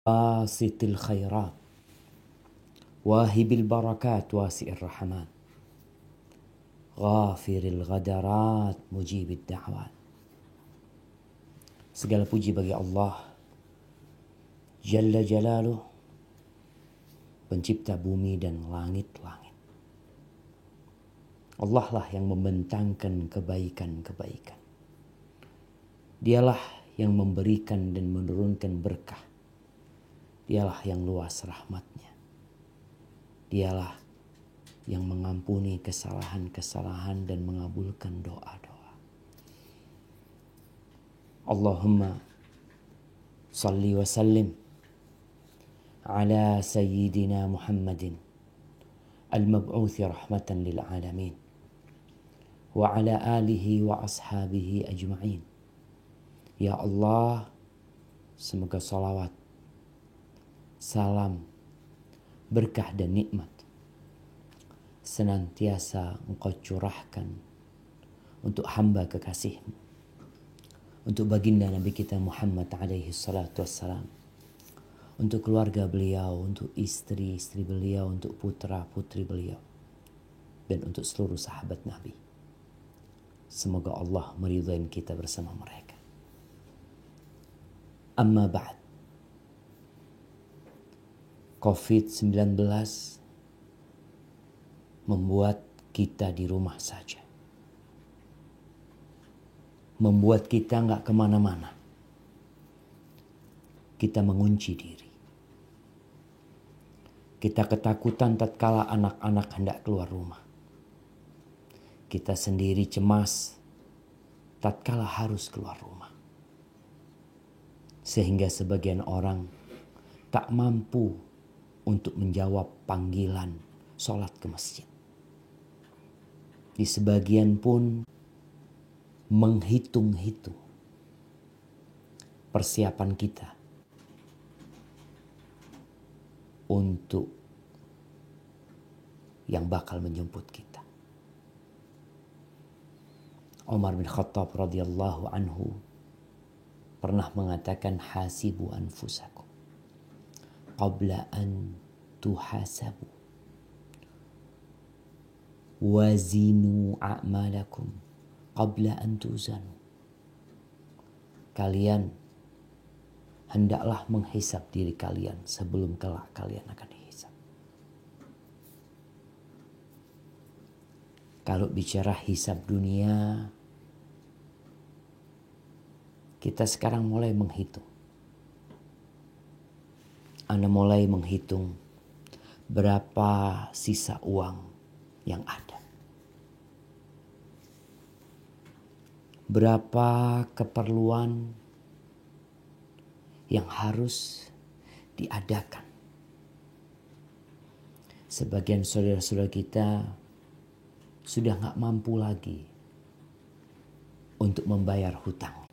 basitil khairat, wahibil barakat, wasi'ir rahmat, ghafiril ghadarat, mujibid da'wat. Segala puji bagi Allah Jalla Jalaluh, pencipta bumi dan langit-langit. Allah lah yang membentangkan kebaikan-kebaikan. Dialah yang memberikan dan menurunkan berkah. Dialah yang luas rahmatnya. Dialah yang mengampuni kesalahan-kesalahan dan mengabulkan doa-doa. Allahumma salli wa sallim ala sayyidina Muhammadin al-mab'uthi rahmatan lil alamin wa ala alihi wa ashabihi ajma'in. Ya Allah, semoga salawat, salam, berkah dan nikmat senantiasa Engkau curahkan untuk hamba kekasih-Mu, untuk baginda Nabi kita Muhammad alaihi salatu wassalam, untuk keluarga beliau, untuk istri-istri beliau, untuk putra-putri beliau, dan untuk seluruh sahabat Nabi. Semoga Allah meridhai kita bersama mereka. Amma ba'd. COVID-19 membuat kita di rumah saja. Membuat kita nggak kemana-mana. Kita mengunci diri. Kita ketakutan tatkala anak-anak hendak keluar rumah. Kita sendiri cemas tatkala harus keluar rumah. Sehingga sebagian orang tak mampu untuk menjawab panggilan sholat ke masjid. Di sebagian pun menghitung-hitung persiapan kita untuk yang bakal menjemput kita. Umar bin Khattab radhiyallahu anhu pernah mengatakan, hasibu anfusakum qabla an tuhasabu, wazinu a'malakum qabla an tuzanu. Kalian hendaklah menghisap diri kalian sebelum kelak kalian akan dihisap. Kalau bicara hisap dunia, kita sekarang mulai menghitung. Anda mulai menghitung berapa sisa uang yang ada. Berapa keperluan yang harus diadakan. Sebagian saudara-saudara kita sudah gak mampu lagi untuk membayar hutang.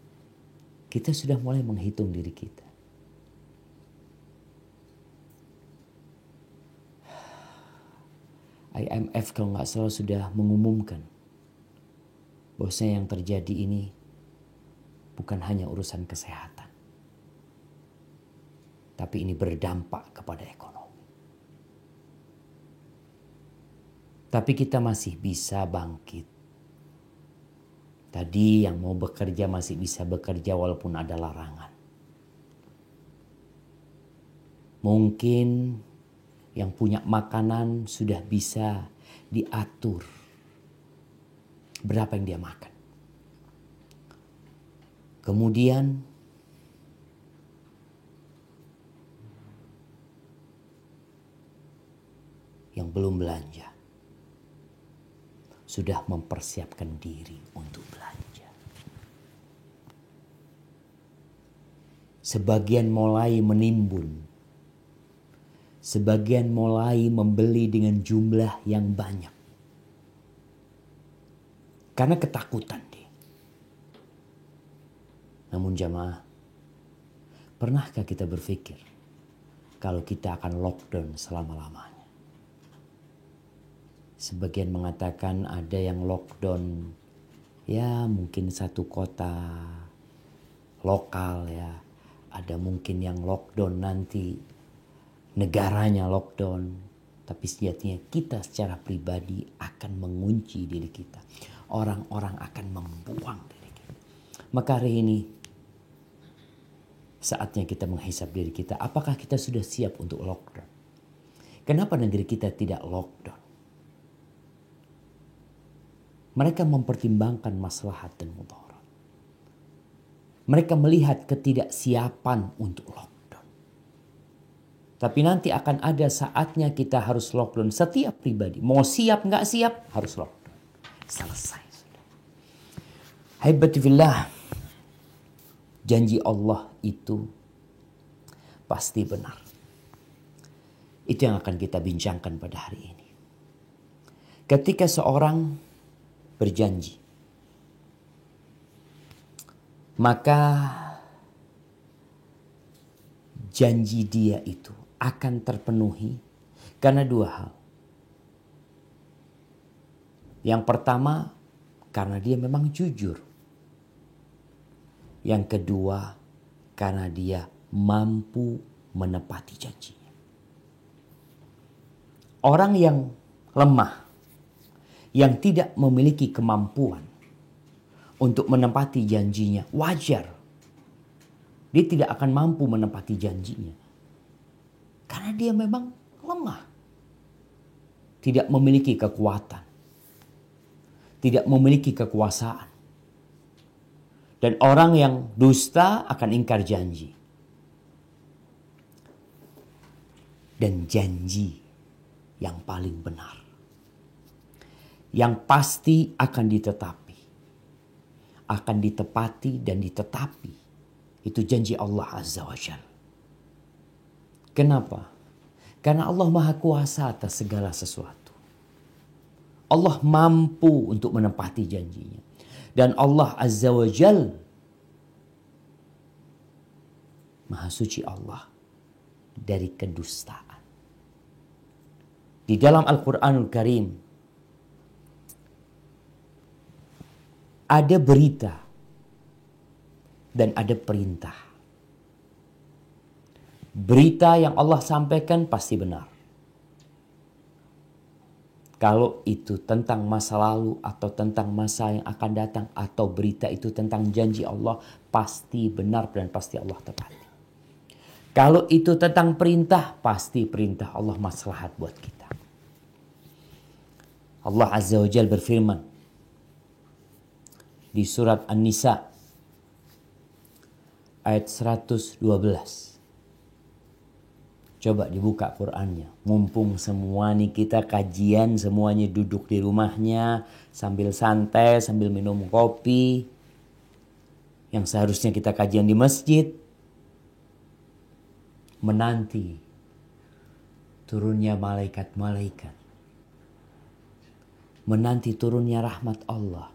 Kita sudah mulai menghitung diri kita. IMF kalau gak salah sudah mengumumkan bahwasanya yang terjadi ini bukan hanya urusan kesehatan, tapi ini berdampak kepada ekonomi. Tapi kita masih bisa bangkit. Tadi yang mau bekerja masih bisa bekerja walaupun ada larangan. Mungkin yang punya makanan sudah bisa diatur berapa yang dia makan. Kemudian yang belum belanja sudah mempersiapkan diri untuk belanja. Sebagian mulai menimbun. Sebagian mulai membeli dengan jumlah yang banyak. Karena ketakutan dia. Namun jamaah, pernahkah kita berpikir kalau kita akan lockdown selama-lamanya? Sebagian mengatakan ada yang lockdown ya mungkin satu kota lokal ya. ada mungkin yang lockdown nanti, negaranya lockdown, tapi sejatinya kita secara pribadi akan mengunci diri kita. Orang-orang akan membuang diri kita. Maka hari ini saatnya kita menghisap diri kita. Apakah kita sudah siap untuk lockdown? Kenapa negeri kita tidak lockdown? Mereka mempertimbangkan maslahat dan mudarat. Mereka melihat ketidaksiapan untuk lockdown. Tapi nanti akan ada saatnya kita harus lockdown. Setiap pribadi, mau siap nggak siap, harus lockdown. Selesai. Haibati fillah, janji Allah itu pasti benar. Itu yang akan kita bincangkan pada hari ini. Ketika seorang berjanji, maka janji dia itu akan terpenuhi karena dua hal. Yang pertama, karena dia memang jujur. Yang kedua, karena dia mampu menepati janjinya. Orang yang lemah, yang tidak memiliki kemampuan untuk menepati janjinya, wajar. Dia tidak akan mampu menepati janjinya. Karena dia memang lemah. Tidak memiliki kekuatan. Tidak memiliki kekuasaan. Dan orang yang dusta akan ingkar janji. Dan janji yang paling benar, yang pasti akan ditetapi, akan ditepati dan ditetapi, itu janji Allah Azza wa Jalla. Kenapa? Karena Allah Maha Kuasa atas segala sesuatu. Allah mampu untuk menepati janjinya. Dan Allah Azza wa Jalla, Maha Suci Allah dari kedustaan. Di dalam Al-Quranul Karim ada berita dan ada perintah. Berita yang Allah sampaikan pasti benar. Kalau itu tentang masa lalu atau tentang masa yang akan datang, atau berita itu tentang janji Allah, pasti benar dan pasti Allah tepati. Kalau itu tentang perintah, pasti perintah Allah maslahat buat kita. Allah Azza wa Jalla berfirman di surat An-Nisa ayat 112. Coba dibuka Qur'annya. Mumpung semua nih kita kajian, semuanya duduk di rumahnya sambil santai, sambil minum kopi. Yang seharusnya kita kajian di masjid. Menanti turunnya malaikat-malaikat. Menanti turunnya rahmat Allah.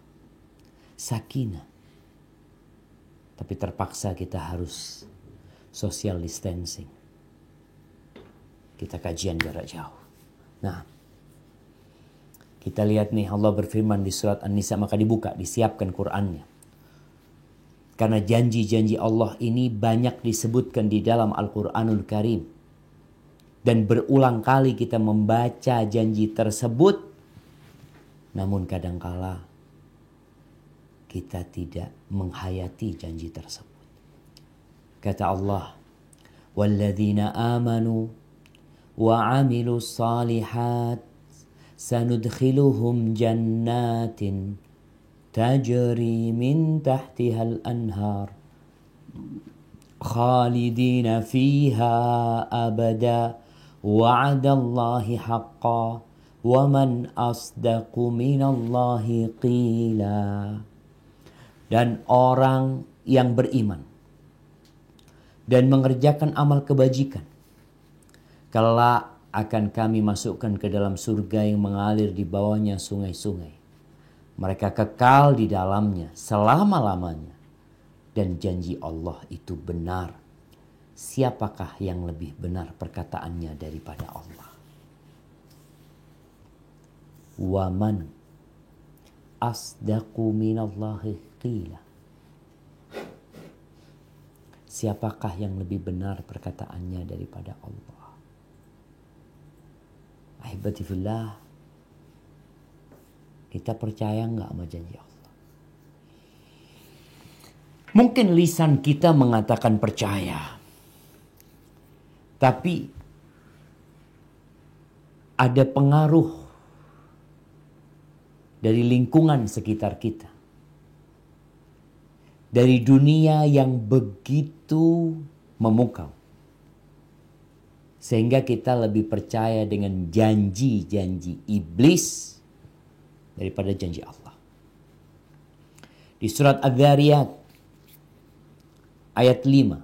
Sakinah. Tapi terpaksa kita harus social distancing. Kita kajian jarak jauh. Nah, kita lihat nih Allah berfirman di surat An-Nisa, maka dibuka, disiapkan Qur'annya. Karena janji-janji Allah ini banyak disebutkan di dalam Al-Quranul Karim. Dan berulang kali kita membaca janji tersebut. Namun kadangkala kita tidak menghayati janji tersebut. Kata Allah, "Walladzina amanu wa 'amilus shalihat sanudkhiluhum jannatin tajri min tahtihal anhar khalidina fiha abada wa'adallahi haqqan wa man asdaqu minallahi qila." Dan orang yang beriman dan mengerjakan amal kebajikan, kelak akan kami masukkan ke dalam surga yang mengalir di bawahnya sungai-sungai. Mereka kekal di dalamnya selama-lamanya. Dan janji Allah itu benar. Siapakah yang lebih benar perkataannya daripada Allah? Wa man asdaqu minallahi qila. siapakah yang lebih benar perkataannya daripada Allah? Ahibati fillah, kita percaya nggak sama janji Allah? Mungkin lisan kita mengatakan percaya, tapi ada pengaruh dari lingkungan sekitar kita, dari dunia yang begitu memukau, sehingga kita lebih percaya dengan janji-janji iblis daripada janji Allah. Di surat Adz-Dzariyat ayat 5,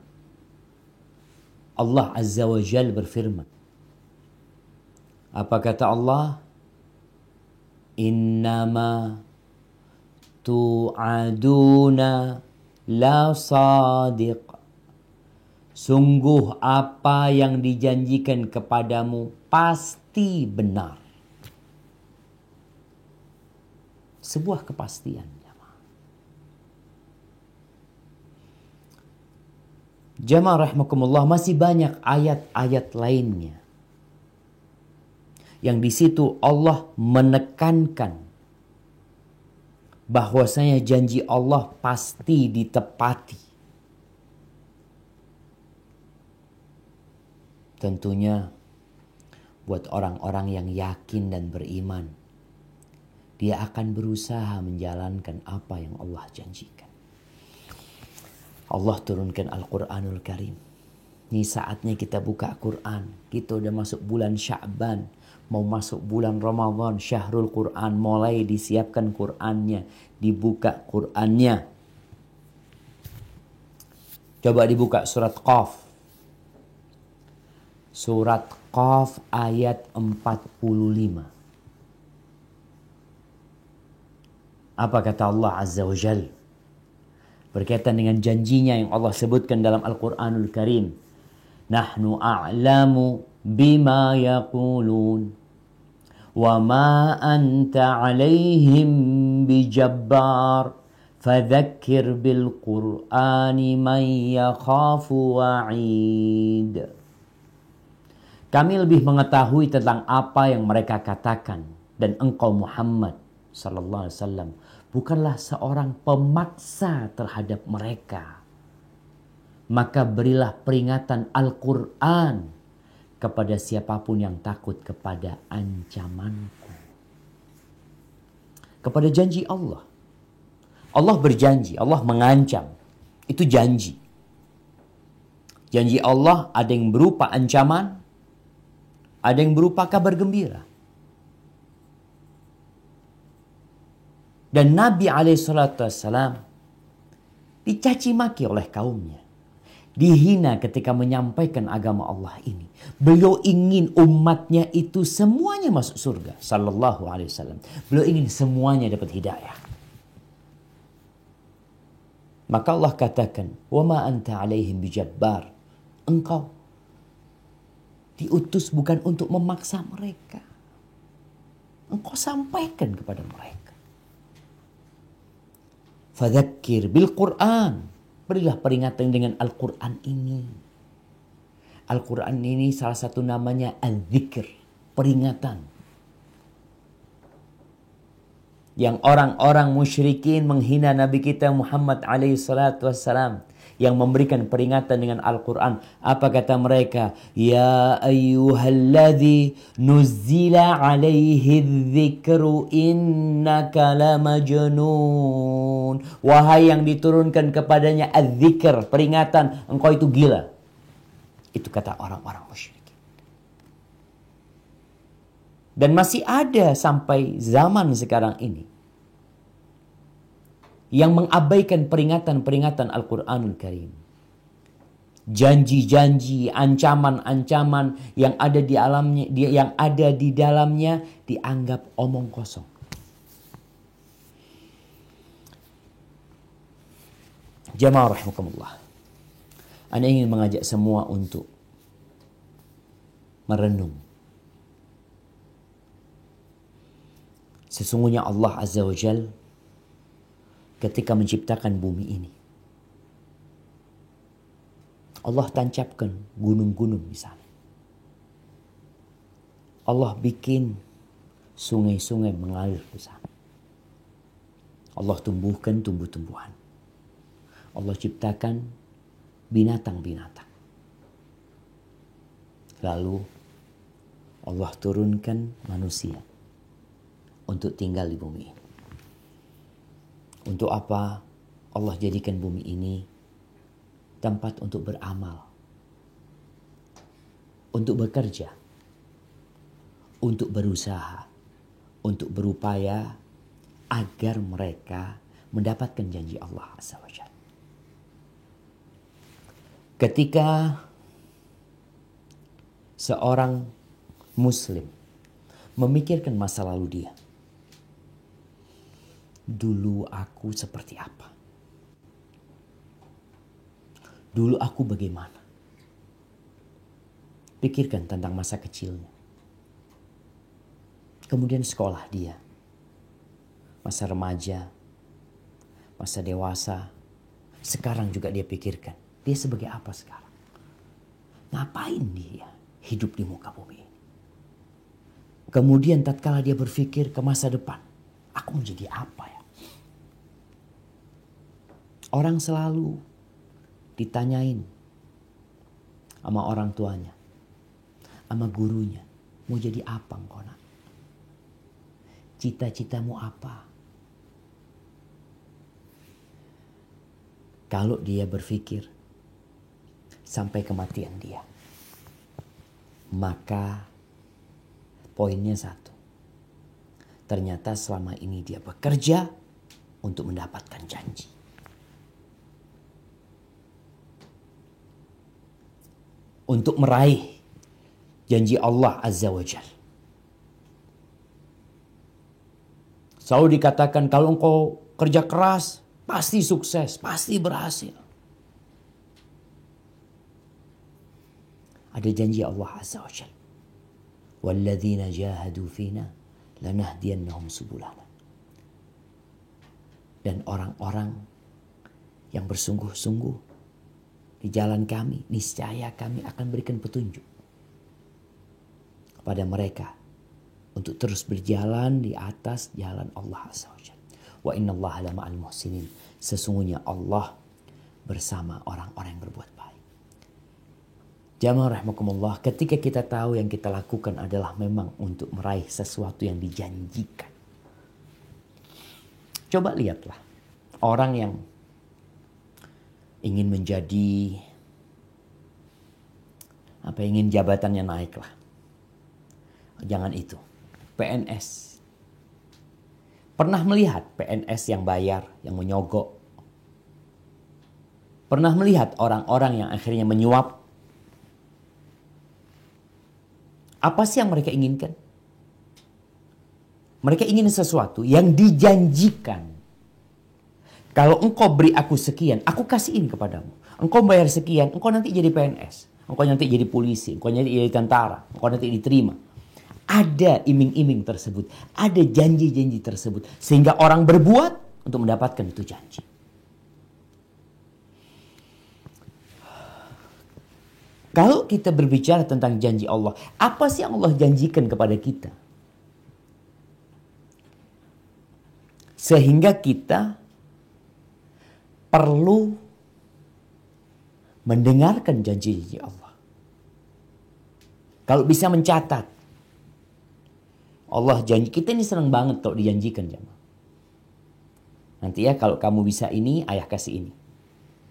Allah Azza wa Jalla berfirman. Apa kata Allah? Innama tu'aduna la sadiq. Sungguh apa yang dijanjikan kepadamu pasti benar. Sebuah kepastian. Jamaah rahimakumullah, masih banyak ayat-ayat lainnya yang di situ Allah menekankan bahwasanya janji Allah pasti ditepati. Tentunya buat orang-orang yang yakin dan beriman, dia akan berusaha menjalankan apa yang Allah janjikan. Allah turunkan Al-Quranul Karim. Ini saatnya kita buka Quran. Kita udah masuk bulan Sya'ban, mau masuk bulan Ramadan, Syahrul Quran, mulai disiapkan Qurannya, dibuka Qurannya. Coba dibuka surat Qaf. Surat Qaf ayat 45. Apa kata Allah Azza wa Jalla? Berkaitan dengan janjinya yang Allah sebutkan dalam Al-Quranul Karim. Nahnu a'lamu bima yaqulun. Wa ma anta alaihim bijabbar. Fadhakkir bil Qur'ani man yakhafu wa'id. Kami lebih mengetahui tentang apa yang mereka katakan. Dan engkau Muhammad sallallahu alaihi wasallam bukanlah seorang pemaksa terhadap mereka. Maka berilah peringatan Al-Quran kepada siapapun yang takut kepada ancamanku. Kepada janji Allah. Allah berjanji, Allah mengancam. Itu janji. Janji Allah ada yang berupa ancaman, ada yang berupa kabar gembira. Dan Nabi SAW dicaci maki oleh kaumnya. Dihina ketika menyampaikan agama Allah ini. Beliau ingin umatnya itu semuanya masuk surga. Sallallahu alaihi wasallam. Beliau ingin semuanya dapat hidayah. Maka Allah katakan, "Wa ma anta alaihim bijabbar." Engkau diutus bukan untuk memaksa mereka. Engkau sampaikan kepada mereka. Fadzakkir bil Qur'an. Berilah peringatan dengan Al-Quran ini. Al-Quran ini salah satu namanya al-dzikr, peringatan. Yang orang-orang musyrikin menghina Nabi kita Muhammad alaihi salatu wassalam, yang memberikan peringatan dengan Al-Quran. Apa kata mereka? Ya ayyuhalladzi nuzzila alaihi dzikru innaka lamajnun. Wahai yang diturunkan kepadanya az-zikr, peringatan, engkau itu gila. Itu kata orang-orang musyrik. Dan masih ada sampai zaman sekarang ini yang mengabaikan peringatan-peringatan Al-Quranul Karim. Janji-janji, ancaman-ancaman yang ada di dalamnya dianggap omong kosong. Jamaah rahimakumullah. Ana ingin mengajak semua untuk merenung. Sesungguhnya Allah Azza wa Jalla ketika menciptakan bumi ini, Allah tancapkan gunung-gunung di sana. Allah bikin sungai-sungai mengalir di sana. Allah tumbuhkan tumbuh-tumbuhan. Allah ciptakan binatang-binatang. Lalu Allah turunkan manusia untuk tinggal di bumi ini. Untuk apa Allah jadikan bumi ini tempat untuk beramal, untuk bekerja, untuk berusaha, untuk berupaya agar mereka mendapatkan janji Allah Azza wa Jalla. Ketika seorang Muslim memikirkan masa lalu dia, dulu aku seperti apa? Dulu aku bagaimana? Pikirkan tentang masa kecilnya. Kemudian sekolah dia. Masa remaja. Masa dewasa. Sekarang juga dia pikirkan. Dia sebagai apa sekarang? Ngapain dia hidup di muka bumi ini? Kemudian tatkala dia berpikir ke masa depan. Aku menjadi apa ya? Orang selalu ditanyain sama orang tuanya, sama gurunya, mau jadi apa engkau nak? Cita-citamu apa? Kalau dia berpikir sampai kematian dia, maka poinnya satu. Ternyata selama ini dia bekerja untuk mendapatkan janji. Untuk meraih janji Allah Azza wa Jal. Selalu dikatakan kalau engkau kerja keras, pasti sukses, pasti berhasil. Ada janji Allah Azza wa Jal. وَالَّذِينَ جَاهَدُوا فِينَا لَنَهْدِيَنَّهُمْ سُبُلَنَا. Dan orang-orang yang bersungguh-sungguh di jalan kami, niscaya kami akan berikan petunjuk kepada mereka untuk terus berjalan di atas jalan Allah Azza wa Jalla. Wa innallaha lama'al muhsinin. Sesungguhnya Allah bersama orang-orang yang berbuat baik. Jamaah rahimakumullah, ketika kita tahu yang kita lakukan adalah memang untuk meraih sesuatu yang dijanjikan. Coba lihatlah orang yang ingin menjadi ingin jabatannya naik lah. Jangan itu. PNS. Pernah melihat PNS yang bayar, yang menyogok? Pernah melihat orang-orang yang akhirnya menyuap? Apa sih yang mereka inginkan? Mereka ingin sesuatu yang dijanjikan. Kalau engkau beri aku sekian, aku kasihin kepadamu. Engkau bayar sekian, engkau nanti jadi PNS. Engkau nanti jadi polisi, engkau nanti jadi tentara, engkau nanti diterima. Ada iming-iming tersebut, ada janji-janji tersebut. Sehingga orang berbuat untuk mendapatkan itu janji. Kalau kita berbicara tentang janji Allah, apa sih yang Allah janjikan kepada kita? Sehingga kita perlu mendengarkan janji-janji Allah. Kalau bisa mencatat. Allah janji. Kita ini senang banget kalau dijanjikan. Jamaah. Nanti ya kalau kamu bisa ini, ayah kasih ini.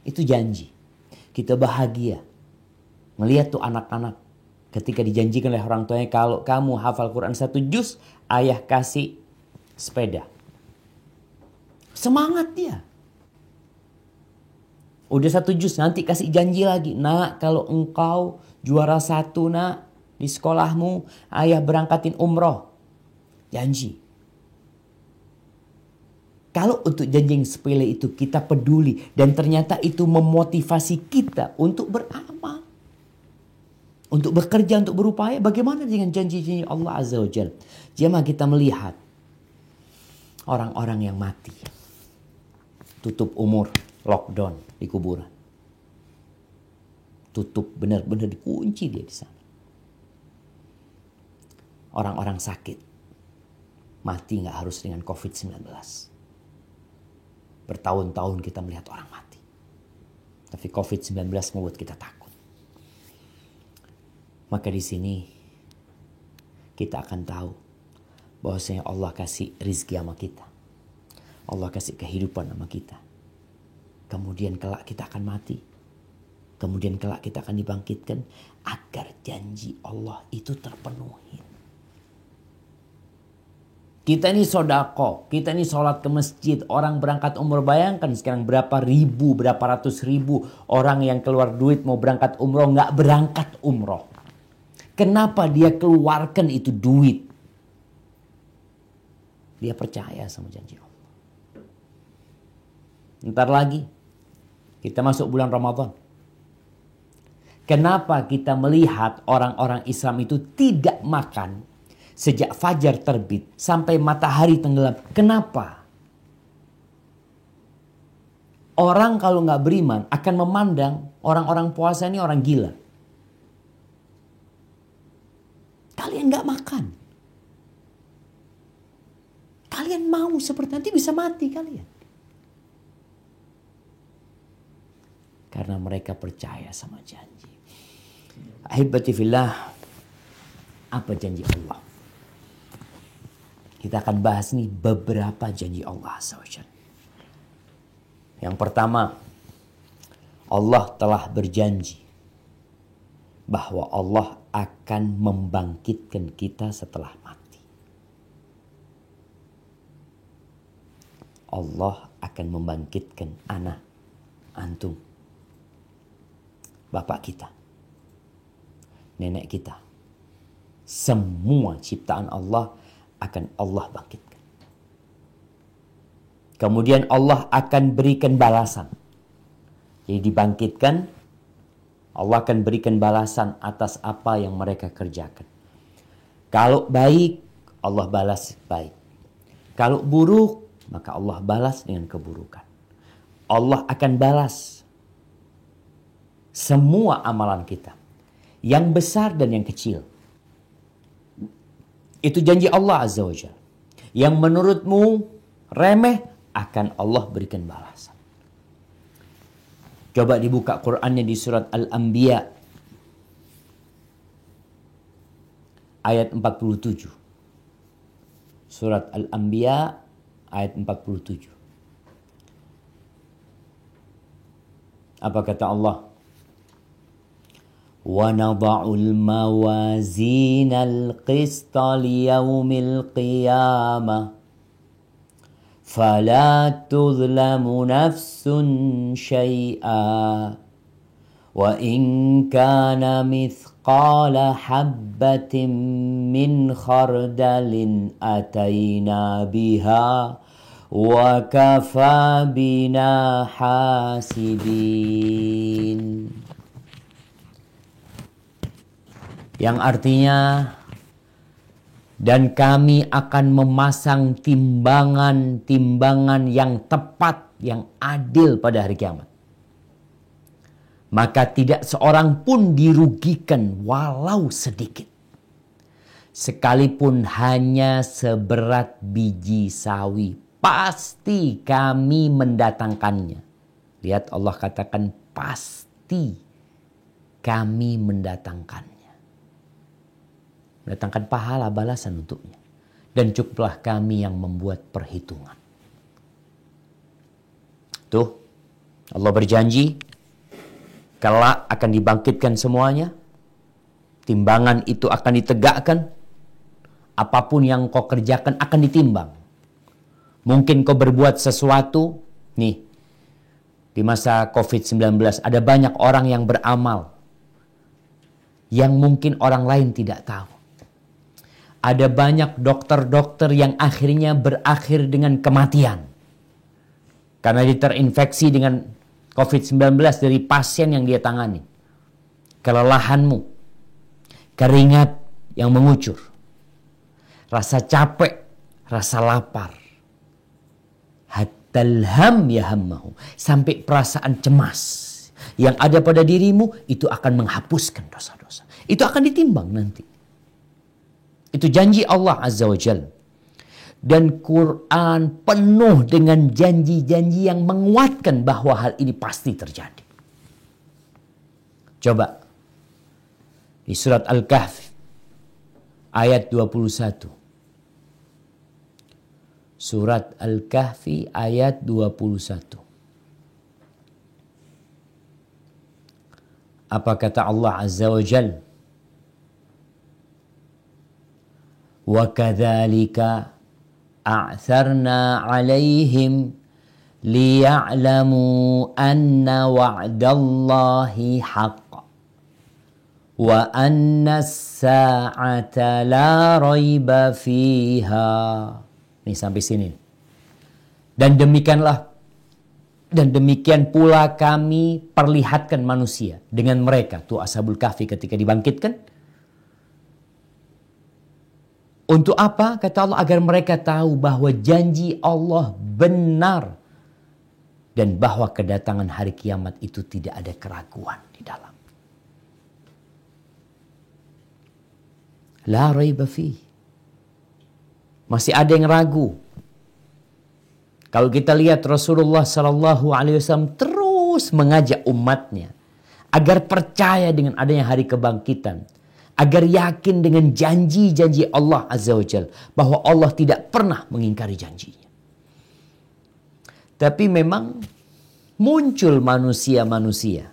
Itu janji. Kita bahagia. Melihat tuh anak-anak. Ketika dijanjikan oleh orang tuanya. Kalau kamu hafal Quran 1 juz, ayah kasih sepeda. Semangat dia. Udah 1 juz, nanti kasih janji lagi. Nak, kalau engkau juara 1 nak di sekolahmu, ayah berangkatin umroh. Janji. Kalau untuk janji yang sepele itu kita peduli. Dan ternyata itu memotivasi kita untuk beramal. Untuk bekerja, untuk berupaya. Bagaimana dengan janji-janji Allah Azza wa Jalla? Jemaah, kita melihat orang-orang yang mati. Tutup umur. Lockdown di kuburan. tutup, benar-benar dikunci dia di sana. Orang-orang sakit mati nggak harus dengan COVID-19. Bertahun-tahun kita melihat orang mati. Tapi COVID-19 membuat kita takut. Maka di sini kita akan tahu bahwasanya Allah kasih rizki sama kita. Allah kasih kehidupan sama kita. Kemudian kelak kita akan mati. Kemudian kelak kita akan dibangkitkan agar janji Allah itu terpenuhi. Kita ini sodako, kita ini sholat ke masjid, orang berangkat umroh. Bayangkan sekarang berapa ratus ribu orang yang keluar duit mau berangkat umroh, nggak berangkat umroh. Kenapa dia keluarkan itu duit? Dia percaya sama janji Allah. Ntar lagi kita masuk bulan Ramadan. Kenapa kita melihat orang-orang Islam itu tidak makan sejak fajar terbit sampai matahari tenggelam? Kenapa? Orang kalau nggak beriman akan memandang orang-orang puasa ini orang gila. Kalian nggak makan. Kalian mau seperti nanti bisa mati kalian. Karena mereka percaya sama janji. Ahibati fillah, apa janji Allah? Kita akan bahas nih beberapa janji Allah SWT. Yang pertama, Allah telah berjanji bahwa Allah akan membangkitkan kita setelah mati. Allah akan membangkitkan anak, antum, bapak kita, nenek kita. Semua ciptaan Allah akan Allah bangkitkan. Kemudian Allah akan berikan balasan. Jadi dibangkitkan, Allah akan berikan balasan atas apa yang mereka kerjakan. Kalau baik, Allah balas baik. Kalau buruk, maka Allah balas dengan keburukan. Allah akan balas semua amalan kita, yang besar dan yang kecil. Itu janji Allah Azza wa Jalla. Yang menurutmu remeh, akan Allah berikan balasan. Coba dibuka Qur'annya di surat Al-Anbiya ayat 47. Surat Al-Anbiya ayat 47. Apa kata Allah? وَنَضَعُ الْمَوَازِينَ الْقِسْطَ لِيَوْمِ الْقِيَامَةِ فَلَا تُظْلَمُ نَفْسٌ شَيْئًا وَإِنْ كَانَ مِثْقَالَ حَبَّةٍ مِّنْ خَرْدَلٍ أَتَيْنَا بِهَا وَكَفَى بِنَا حَاسِبِينَ. Yang artinya, dan kami akan memasang timbangan-timbangan yang tepat, yang adil pada hari kiamat. Maka tidak seorang pun dirugikan walau sedikit. Sekalipun hanya seberat biji sawi, pasti kami mendatangkannya. Lihat, Allah katakan pasti kami mendatangkannya. Mendatangkan pahala balasan untuknya. Dan cukuplah kami yang membuat perhitungan. Tuh, Allah berjanji kelak akan dibangkitkan semuanya. Timbangan itu akan ditegakkan. Apapun yang kau kerjakan akan ditimbang. Mungkin kau berbuat sesuatu, nih, di masa COVID-19 ada banyak orang yang beramal yang mungkin orang lain tidak tahu. Ada banyak dokter-dokter yang akhirnya berakhir dengan kematian. Karena dia terinfeksi dengan COVID-19 dari pasien yang dia tangani. Kelelahanmu, keringat yang mengucur, rasa capek, rasa lapar, hattal ham ya hammahu, sampai perasaan cemas, yang ada pada dirimu itu akan menghapuskan dosa-dosa. Itu akan ditimbang nanti. Itu janji Allah Azza wa Jalla. Dan Quran penuh dengan janji-janji yang menguatkan bahwa hal ini pasti terjadi. Coba di surat Al-Kahfi ayat 21. Surat Al-Kahfi ayat 21. Apa kata Allah Azza wa Jalla? Wa kadzalika a'tharna 'alaihim liya'lamu anna wa'dallahi haqq wa anna as-sa'ata la raiba fiha. Nih sampai sini. Dan demikian pula kami perlihatkan manusia dengan mereka, tuh Ashabul Kahfi ketika dibangkitkan. Untuk apa? Kata Allah, agar mereka tahu bahwa janji Allah benar. Dan bahwa kedatangan hari kiamat itu tidak ada keraguan di dalam. La raiba fi. Masih ada yang ragu. Kalau kita lihat Rasulullah SAW terus mengajak umatnya agar percaya dengan adanya hari kebangkitan. Agar yakin dengan janji-janji Allah Azza wa Jalla. Bahwa Allah tidak pernah mengingkari janjinya. Tapi memang muncul manusia-manusia.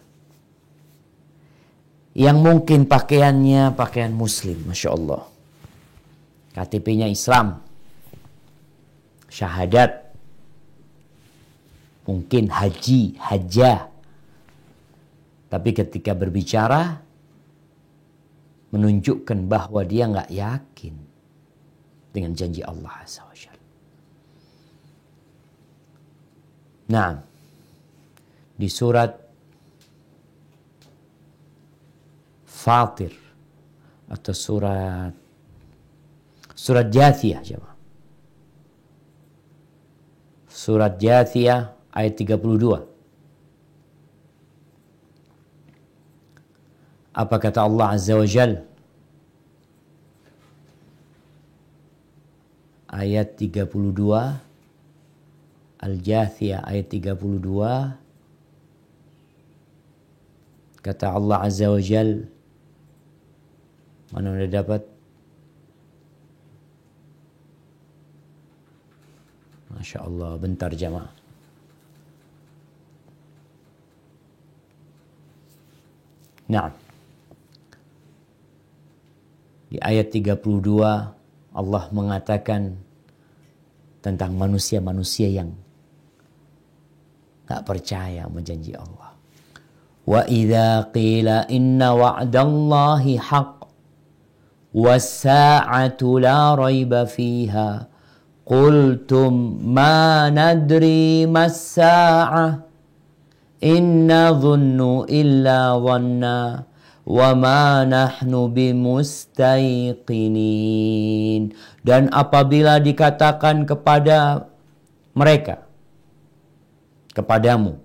Yang mungkin pakaiannya pakaian muslim. Masya Allah. KTP-nya Islam. Syahadat. Mungkin haji, hajah. Tapi ketika berbicara menunjukkan bahwa dia nggak yakin dengan janji Allah Azza wa Jalla. Nah, di surat Fatir atau surat Jathiyah, jemaah. Surat Jathiyah ayat 32. Apa kata Allah Azza wa Jalla? Ayat 32. Al-Jathiyah ayat 32. Kata Allah Azza wa Jalla. Mana udah dapat? Masya Allah. Bentar jamaah. Nah. Di ayat 32 Allah mengatakan tentang manusia-manusia yang tak percaya sama janji Allah. Wa idza qila inna wa'dallahi haqq was-sa'atu la raiba fiha qultum ma nadri mas-sa'ah inna dhunnu illa dhanna wa ma nahnu bimustaiqinin. Dan apabila dikatakan kepada mereka, kepadamu,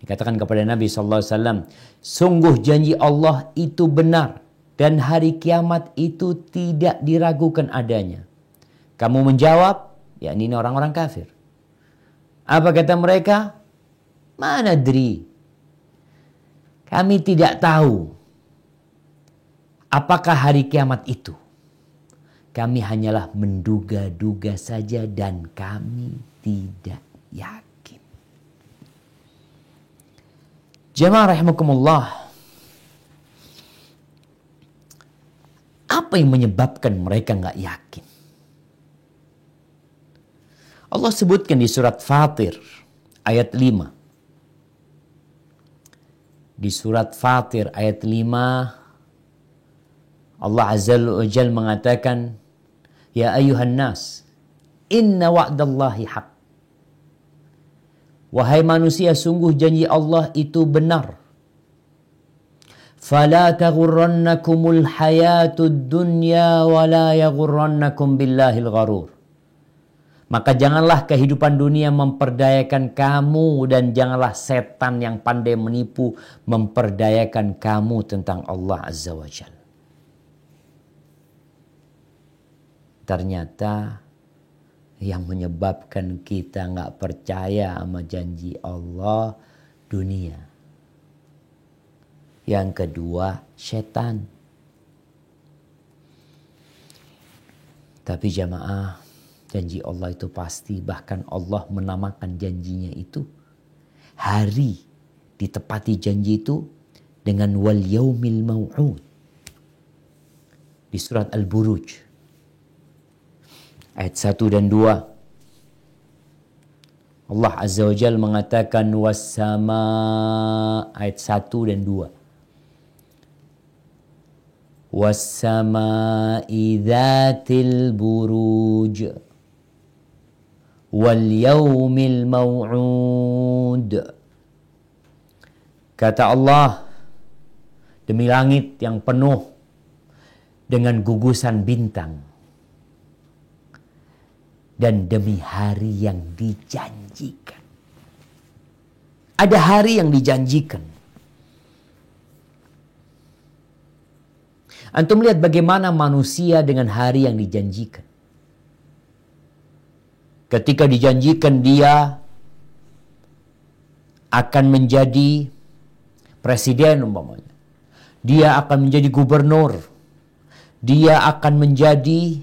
dikatakan kepada Nabi SAW, sungguh janji Allah itu benar dan hari kiamat itu tidak diragukan adanya. Kamu menjawab, yakni ini orang-orang kafir. Apa kata mereka? Mana adri? Kami tidak tahu apakah hari kiamat itu. Kami hanyalah menduga-duga saja dan kami tidak yakin. Jemaah rahimakumullah. Apa yang menyebabkan mereka nggak yakin? Allah sebutkan di surat Fatir ayat 5. Di surat Fatir ayat 5 Allah Azza wa Jalla mengatakan, ya ayuhan nas, inna wa'dallahi haq. Wahai manusia, sungguh janji Allah itu benar. Fala taghurrannakumul hayatud dunya wa la yaghurrannakum billahil gharur. Maka janganlah kehidupan dunia memperdayakan kamu, dan janganlah setan yang pandai menipu memperdayakan kamu tentang Allah Azza wa Jalla. Ternyata yang menyebabkan kita nggak percaya sama janji Allah, dunia. Yang kedua, setan. Tapi jamaah, janji Allah itu pasti. Bahkan Allah menamakan janjinya itu, hari ditepati janji itu dengan wal yaumil mau'ud. Di surat Al-Buruj ayat 1 dan 2. Allah Azza wa Jalla mengatakan wassama, ayat 1 dan 2. Wassama'i dzatil buruj wal yaumil mau'ud. Kata Allah, demi langit yang penuh dengan gugusan bintang, dan demi hari yang dijanjikan. Ada hari yang dijanjikan. Antum lihat bagaimana manusia dengan hari yang dijanjikan. Ketika dijanjikan dia akan menjadi presiden umpamanya, dia akan menjadi gubernur, dia akan menjadi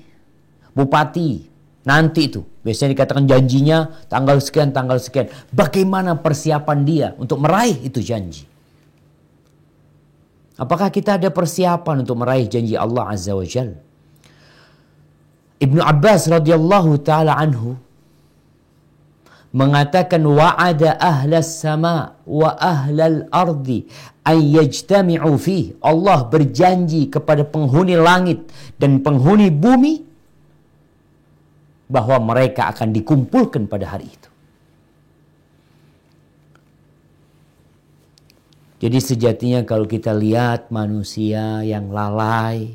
bupati, nanti itu biasanya dikatakan janjinya tanggal sekian, tanggal sekian. Bagaimana persiapan dia untuk meraih itu janji? Apakah kita ada persiapan untuk meraih janji Allah Azza wa Jalla? Ibnu Abbas radhiyallahu ta'ala anhu mengatakan wa'ada ahlas sama wa ahlal ardi an yajtami'u fih. Allah berjanji kepada penghuni langit dan penghuni bumi bahwa mereka akan dikumpulkan pada hari itu. Jadi sejatinya kalau kita lihat manusia yang lalai,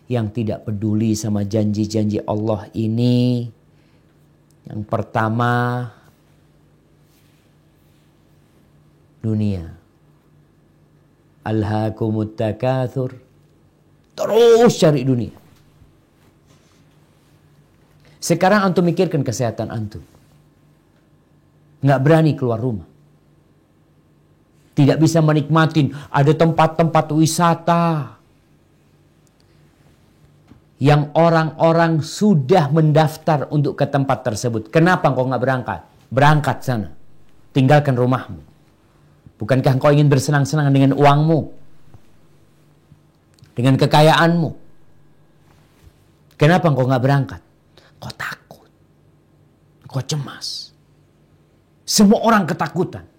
yang tidak peduli sama janji-janji Allah ini, yang pertama dunia. Alhaakumut takatsur, terus cari dunia. Sekarang antum mikirkan kesehatan antum. Nggak berani keluar rumah. Tidak bisa menikmatin, ada tempat-tempat wisata yang orang-orang sudah mendaftar untuk ke tempat tersebut. Kenapa engkau nggak berangkat? Berangkat sana. Tinggalkan rumahmu. Bukankah engkau ingin bersenang-senang dengan uangmu? Dengan kekayaanmu? Kenapa engkau nggak berangkat? Kau takut. Kau cemas. Semua orang ketakutan.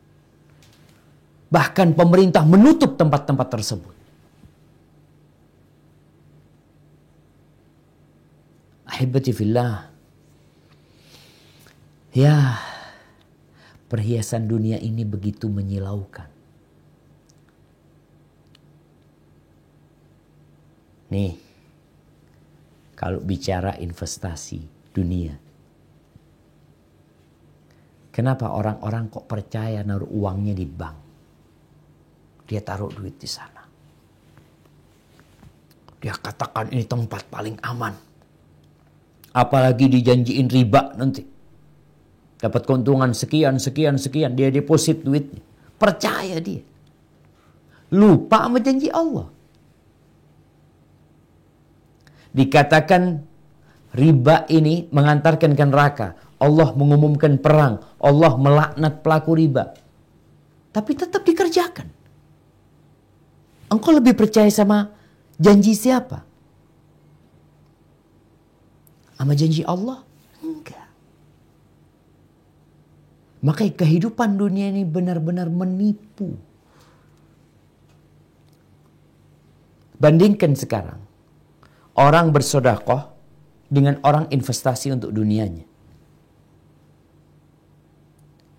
Bahkan pemerintah menutup tempat-tempat tersebut. Ahibati fillah. Ya, perhiasan dunia ini begitu menyilaukan. Nih, kalau bicara investasi dunia, kenapa orang-orang kok percaya naruh uangnya di bank? Dia taruh duit di sana. Dia katakan ini tempat paling aman. Apalagi dijanjiin riba nanti. Dapat keuntungan sekian, sekian, sekian. Dia deposit duitnya. Percaya dia. Lupa sama janji Allah. Dikatakan riba ini mengantarkan ke neraka. Allah mengumumkan perang. Allah melaknat pelaku riba. Tapi tetap dikerjakan. Engkau lebih percaya sama janji siapa? Sama janji Allah? Enggak. Makanya kehidupan dunia ini benar-benar menipu. Bandingkan sekarang. Orang bersedekah dengan orang investasi untuk dunianya.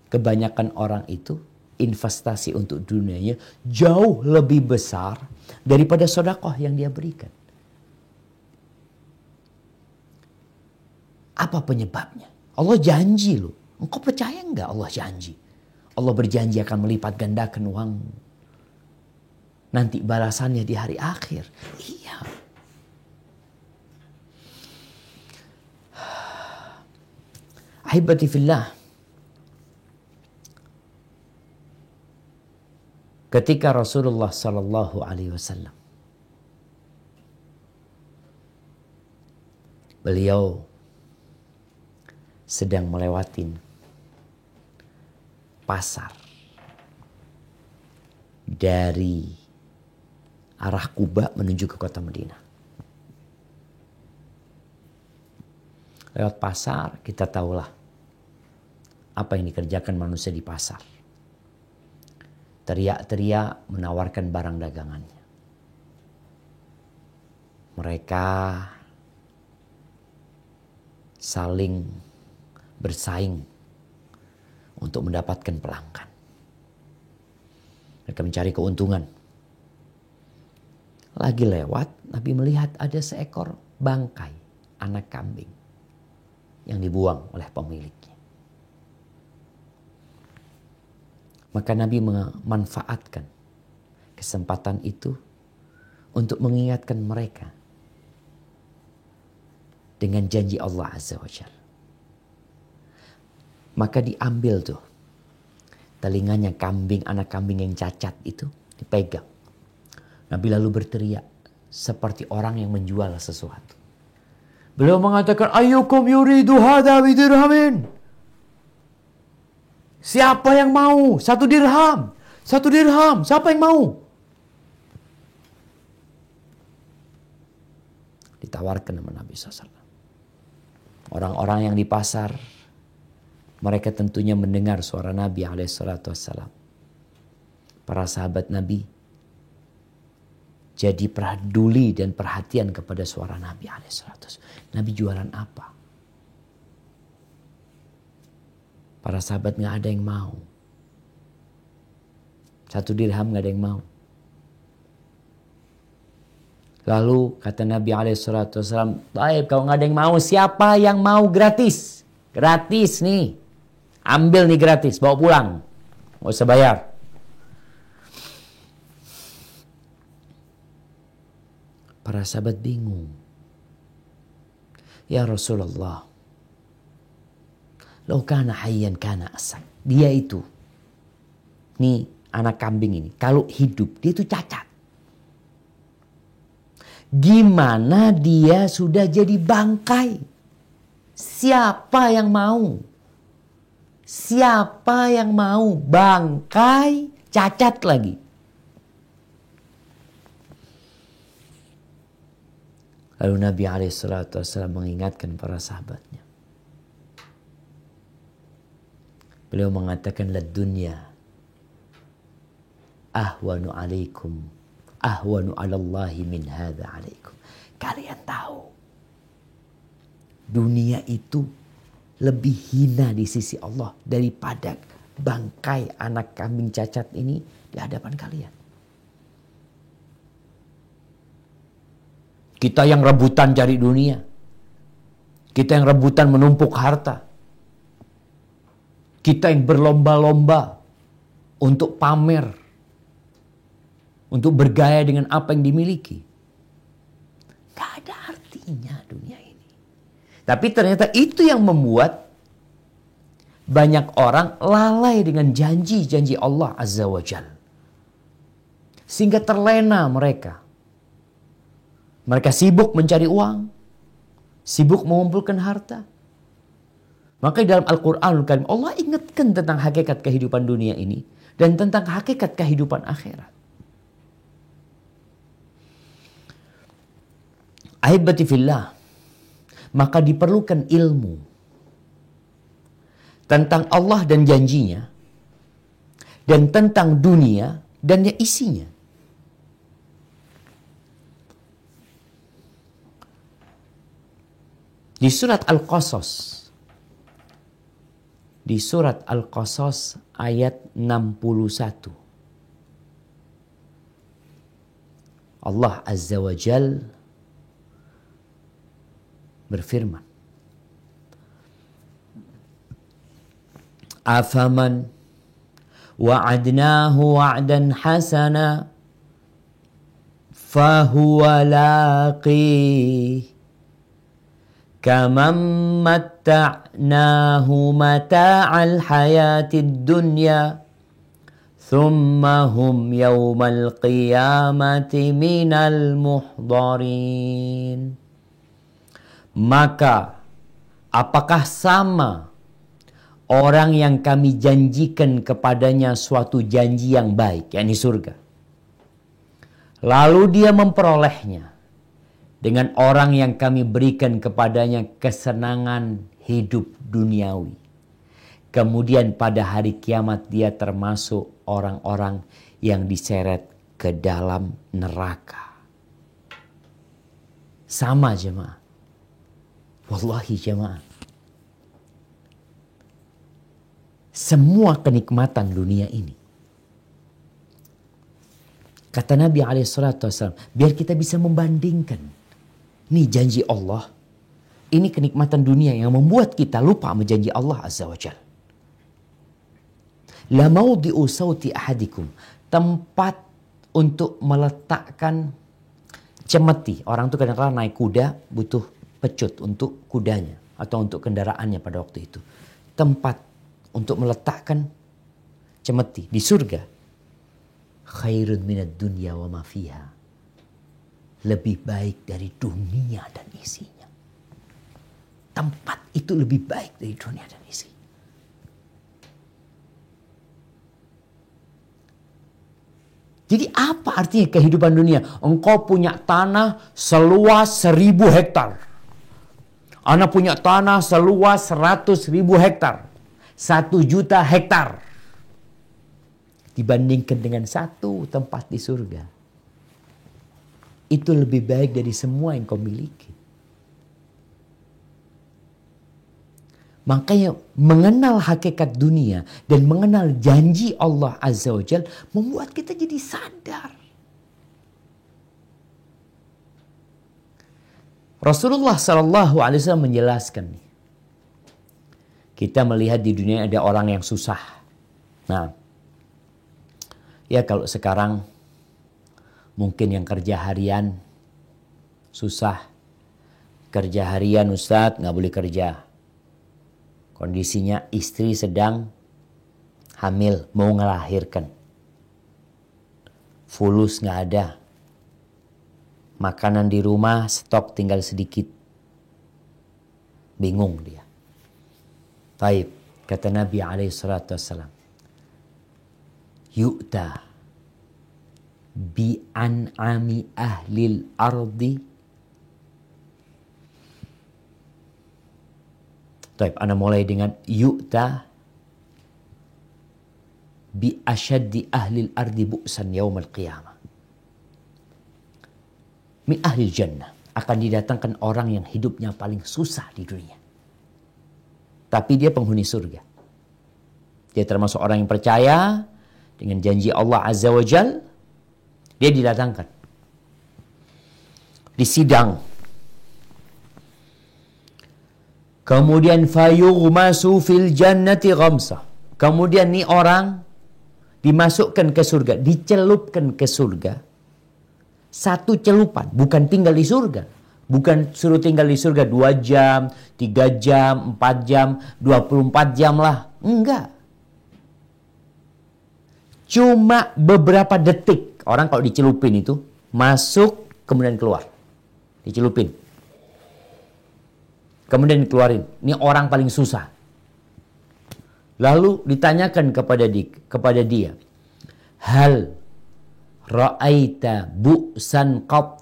Kebanyakan orang itu investasi untuk dunianya jauh lebih besar daripada sedekah yang dia berikan. Apa penyebabnya? Allah janji loh. Engkau percaya enggak Allah janji? Allah berjanji akan melipat gandakan uangmu. Nanti balasannya di hari akhir. Iya. Ahibati fillah. Ketika Rasulullah sallallahu alaihi wasallam beliau sedang melewatin pasar dari arah Kuba menuju ke kota Madinah. Lewat pasar kita tahulah apa yang dikerjakan manusia di pasar. Teriak-teriak menawarkan barang dagangannya. Mereka saling bersaing untuk mendapatkan pelanggan. Mereka mencari keuntungan. Lagi lewat, Nabi melihat ada seekor bangkai anak kambing yang dibuang oleh pemiliknya. Maka Nabi memanfaatkan kesempatan itu untuk mengingatkan mereka dengan janji Allah Azza wa Jalla. Maka diambil tuh telinganya kambing, anak kambing yang cacat itu dipegang. Nabi lalu berteriak seperti orang yang menjual sesuatu. Beliau mengatakan, ayyukum yuridu hadha bidirhamin. Siapa yang mau? 1 dirham. 1 dirham. Siapa yang mau? Ditawarkan sama Nabi SAW. Orang-orang yang di pasar, mereka tentunya mendengar suara Nabi SAW. Para sahabat Nabi jadi peduli dan perhatian kepada suara Nabi SAW. Nabi jualan apa? Para sahabat gak ada yang mau. 1 dirham gak ada yang mau. Lalu kata Nabi SAW, baik kalau gak ada yang mau, siapa yang mau gratis? Gratis nih. Ambil nih gratis, bawa pulang. Gak usah bayar. Para sahabat bingung. Ya Rasulullah, lau kana hayyan kana asad. Dia itu, nih anak kambing ini, kalau hidup dia itu cacat. Gimana dia sudah jadi bangkai? Siapa yang mau? Siapa yang mau bangkai cacat lagi? Lalu Nabi SAW mengingatkan para sahabatnya. Beliau mengatakan, la dunya ahwanu alaikum, ahwanu alallahi min hadha alaikum. Kalian tahu, dunia itu lebih hina di sisi Allah daripada bangkai anak kambing cacat ini di hadapan kalian. Kita yang rebutan cari dunia. Kita yang rebutan menumpuk harta. Kita yang berlomba-lomba untuk pamer. Untuk bergaya dengan apa yang dimiliki. Gak ada artinya dunia ini. Tapi ternyata itu yang membuat banyak orang lalai dengan janji-janji Allah Azza wa Jalla. Sehingga terlena mereka. Mereka sibuk mencari uang. Sibuk mengumpulkan harta. Maka dalam Al-Quranul Karim Allah ingatkan tentang hakikat kehidupan dunia ini. Dan tentang hakikat kehidupan akhirat. Ahibati fillah. Maka diperlukan ilmu. Tentang Allah dan janjinya. Dan tentang dunia dan isinya. Di surat Al-Qasas. Di surat Al-Qasas ayat 61. Allah Azza wa Jal berfirman. Afaman wa'adnahu wa'dan hasana fahuwa laqih kaman matta'nahu mata'al hayatid dunya thumma hum yawmal qiyamati minal muhdarin. Maka apakah sama orang yang kami janjikan kepadanya suatu janji yang baik, yakni surga, lalu dia memperolehnya dengan orang yang kami berikan kepadanya kesenangan hidup duniawi, kemudian pada hari kiamat dia termasuk orang-orang yang diseret ke dalam neraka. Sama jemaah. Wallahi jemaah. Semua kenikmatan dunia ini, kata Nabi SAW, biar kita bisa membandingkan. Nih janji Allah. Ini kenikmatan dunia yang membuat kita lupa sama janji Allah Azza wa Jal. La mawdi'u sawti ahadikum. Tempat untuk meletakkan cemeti. Orang tuh kadang-kadang naik kuda butuh pecut untuk kudanya atau untuk kendaraannya pada waktu itu. Tempat untuk meletakkan cemeti di surga. Khairun minad dunya wa ma fiha. Lebih baik dari dunia dan isinya. Tempat itu lebih baik dari dunia dan isinya. Jadi apa artinya kehidupan dunia? Engkau punya tanah seluas 1000 hektar. Ana punya tanah seluas 100.000 hektar. 1 juta hektar. Dibandingkan dengan satu tempat di surga. Itu lebih baik dari semua yang kau miliki. Makanya mengenal hakikat dunia dan mengenal janji Allah Azza wa Jal membuat kita jadi sadar. Rasulullah SAW menjelaskan, kita melihat di dunia ada orang yang susah. Nah, ya kalau sekarang mungkin yang kerja harian susah. Kerja harian Ustadz nggak boleh kerja. Kondisinya istri sedang hamil, mau ngelahirkan. Fulus nggak ada. Makanan di rumah stok tinggal sedikit. Bingung dia. Taib, kata Nabi SAW. Yu'ta bi'an'ami ahlil ardi. Taib, ana mulai dengan yu'ta bi asyaddi ahlil ardi bu'san yaumal qiyamah. Min ahlil jannah. Akan didatangkan orang yang hidupnya paling susah di dunia. Tapi dia penghuni surga. Dia termasuk orang yang percaya dengan janji Allah Azza wa Jal. Dia didatangkan. Disidang. Kemudian fayughmasu fil jannati ghamsah. Kemudian nih orang dimasukkan ke surga, dicelupkan ke surga. Satu celupan, bukan tinggal di surga. Bukan suruh tinggal di surga 2 jam, 3 jam, 4 jam, 24 jam lah. Enggak. Cuma beberapa detik. Orang kalau dicelupin itu, masuk kemudian keluar. Dicelupin. Kemudian dikeluarin. Ini orang paling susah. Lalu ditanyakan kepada dia. Hal ra'aita bu'san qat?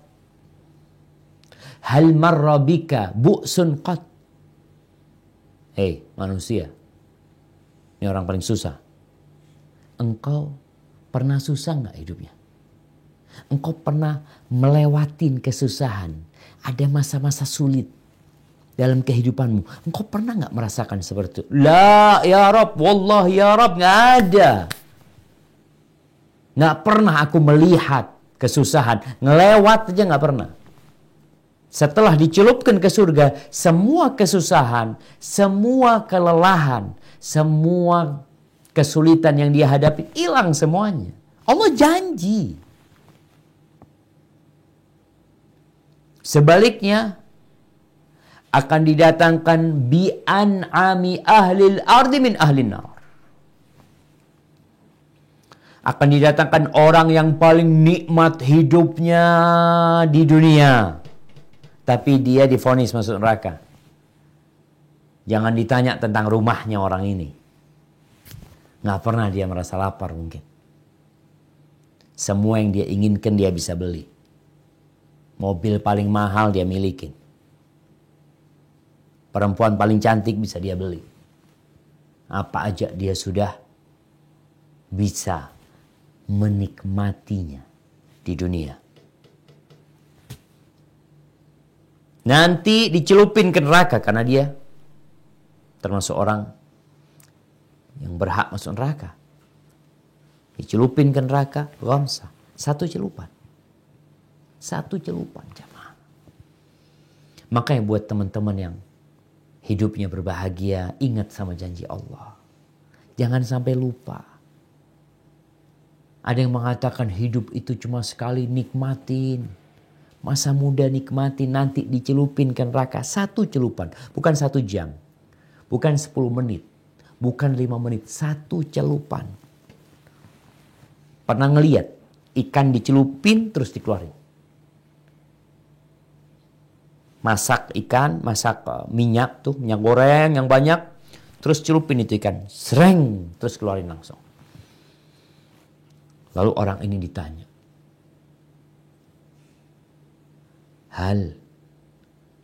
Hal marra bika bu'sun qat? Hei manusia. Ini orang paling susah. Engkau pernah susah nggak hidupnya? Engkau pernah melewatin kesusahan? Ada masa-masa sulit dalam kehidupanmu. Engkau pernah nggak merasakan seperti itu? La ya Rabb, wallah ya Rabb, nggak ada. Nggak pernah aku melihat kesusahan. Ngelewat aja nggak pernah. Setelah dicelupkan ke surga, semua kesusahan, semua kelelahan, semua kesulitan yang dia hadapi hilang semuanya. Allah janji. Sebaliknya, akan didatangkan bi'an'ami ahlil ardi min ahlin nar. Akan didatangkan orang yang paling nikmat hidupnya di dunia, tapi dia divonis masuk neraka. Jangan ditanya tentang rumahnya orang ini. Nggak pernah dia merasa lapar mungkin. Semua yang dia inginkan dia bisa beli. Mobil paling mahal dia milikin. Perempuan paling cantik bisa dia beli. Apa aja dia sudah bisa menikmatinya di dunia. Nanti dicelupin ke neraka karena dia termasuk orang yang berhak masuk neraka. Dicelupin ke neraka, ghamsa. Satu celupan jamaah. Makanya buat teman-teman yang hidupnya berbahagia, ingat sama janji Allah. Jangan sampai lupa. Ada yang mengatakan hidup itu cuma sekali, nikmatin. Masa muda nikmati, nanti dicelupin ke neraka. Satu celupan, bukan 1 jam. Bukan 10 menit. Bukan 5 menit. Satu celupan. Pernah ngeliat ikan dicelupin terus dikeluarin. Masak ikan, masak minyak tuh, minyak goreng yang banyak. Terus celupin itu ikan. Sereng, terus keluarin langsung. Lalu orang ini ditanya, hal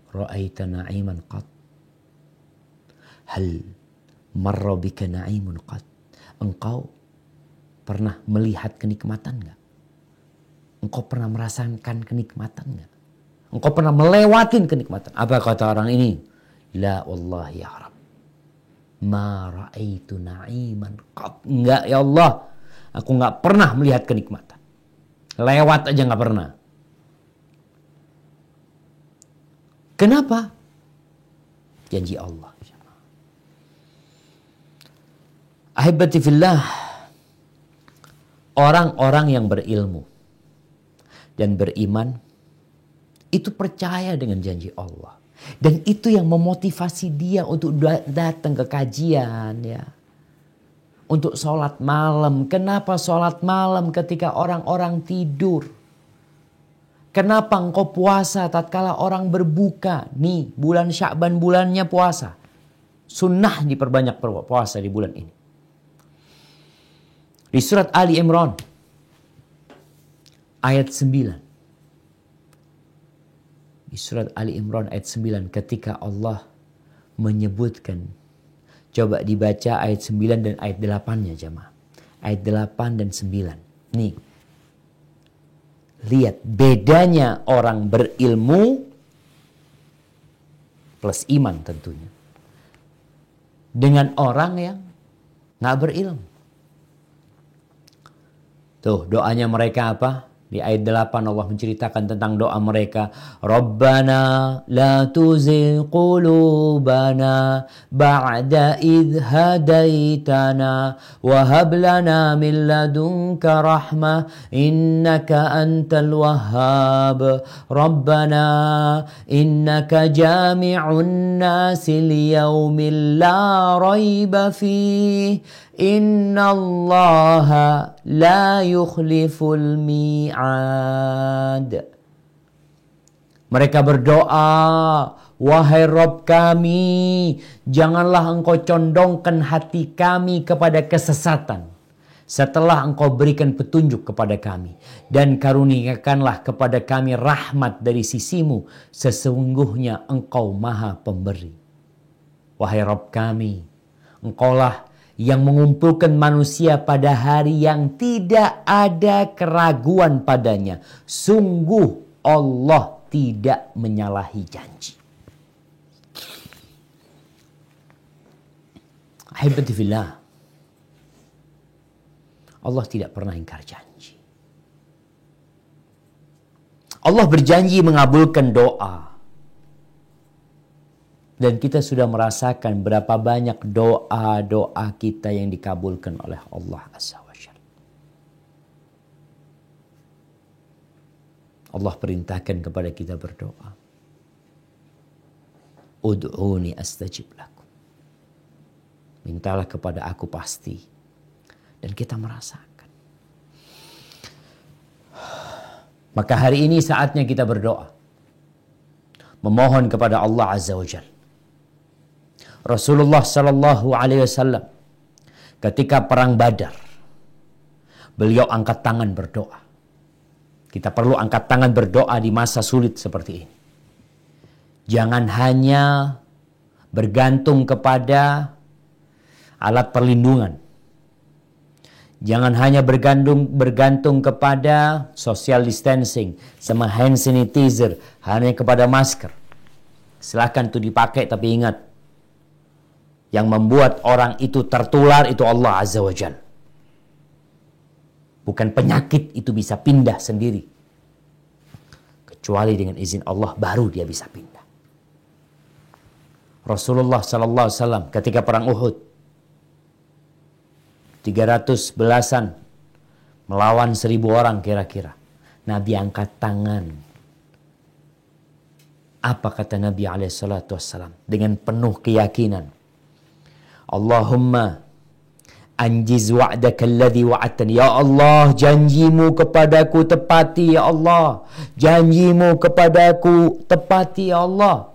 ra'aita na'iman qat? Hal marra bika na'imun qat? Engkau pernah melihat kenikmatan enggak? Engkau pernah merasakan kenikmatan enggak? Engkau pernah melewatin kenikmatan? Apa kata orang ini? La wallahi ya Rabb. Ma ra'aitu na'iman qat. Enggak ya Allah. Aku enggak pernah melihat kenikmatan. Lewat aja enggak pernah. Kenapa? Janji Allah. Ahibati fillah, orang-orang yang berilmu dan beriman itu percaya dengan janji Allah. Dan itu yang memotivasi dia untuk datang ke kajian ya. Untuk sholat malam. Kenapa sholat malam ketika orang-orang tidur? Kenapa engkau puasa tatkala orang berbuka? Nih, bulan Sya'ban bulannya puasa. Sunnah diperbanyak puasa di bulan ini. Di surat Ali Imran ayat 9. Di surat Ali Imran ayat 9 ketika Allah menyebutkan, coba dibaca ayat 9 dan ayat 8-nya jemaah. Ayat 8 dan 9. Nih. Lihat bedanya orang berilmu plus iman tentunya. Dengan orang yang gak berilmu. Tuh doanya mereka apa? Di ayat 8 Allah menceritakan tentang doa mereka. Rabbana la tuzigh qulubana ba'da idh hadaitana wa hab lana min ladunka rahmah innaka antal wahhab. Rabbana innaka jami'un nasi liyaumin la raiba fih. Inna allaha la yukhliful mi'ad. Mereka berdoa, wahai Rabb kami, janganlah engkau condongkan hati kami kepada kesesatan setelah engkau berikan petunjuk kepada kami. Dan karuniakanlah kepada kami rahmat dari sisimu, sesungguhnya engkau maha pemberi. Wahai Rabb kami, engkaulah yang mengumpulkan manusia pada hari yang tidak ada keraguan padanya. Sungguh Allah tidak menyalahi janji. Ahibati fillah, Allah tidak pernah ingkar janji. Allah berjanji mengabulkan doa. Dan kita sudah merasakan berapa banyak doa-doa kita yang dikabulkan oleh Allah Azza wa Jalla. Allah perintahkan kepada kita berdoa. Ud'uni astajib lakum. Mintalah kepada aku pasti. Dan kita merasakan. Maka hari ini saatnya kita berdoa. Memohon kepada Allah Azza wa Jalla. Rasulullah sallallahu alaihi wasallam ketika perang Badar, beliau angkat tangan berdoa. Kita perlu angkat tangan berdoa di masa sulit seperti ini. Jangan hanya bergantung kepada alat perlindungan. Jangan hanya bergantung kepada social distancing sama hand sanitizer, hanya kepada masker. Silakan itu dipakai, tapi ingat, yang membuat orang itu tertular itu Allah Azza wa Jalla. Bukan penyakit itu bisa pindah sendiri. Kecuali dengan izin Allah baru dia bisa pindah. Rasulullah sallallahu alaihi wasallam ketika perang Uhud, 300 belasan melawan 1000 orang kira-kira. Nabi angkat tangan. Apa kata Nabi alaihi salatu wassalam dengan penuh keyakinan? Allahumma anjiz wa'daka alladhi wa'adtani. Ya Allah, janjimu kepadaku tepati ya Allah. Janjimu kepadaku tepati ya Allah.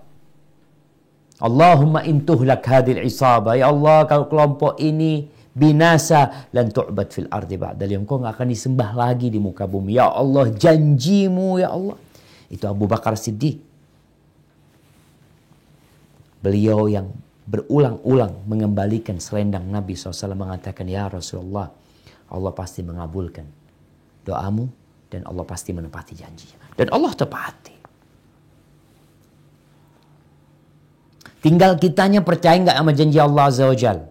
Allahumma intuhlak hadhil isabah. Ya Allah, kalau kelompok ini binasa, lan tu'bad fil ardi ba'dal yaum. Kau enggak akan disembah lagi di muka bumi. Ya Allah, janjimu ya Allah. Itu Abu Bakar Siddiq. Beliau yang berulang-ulang mengembalikan selendang Nabi SAW, mengatakan, ya Rasulullah, Allah pasti mengabulkan doamu dan Allah pasti menepati janjinya. Dan Allah tepati. Tinggal kitanya percaya nggak sama janji Allah Azza wa Jalla.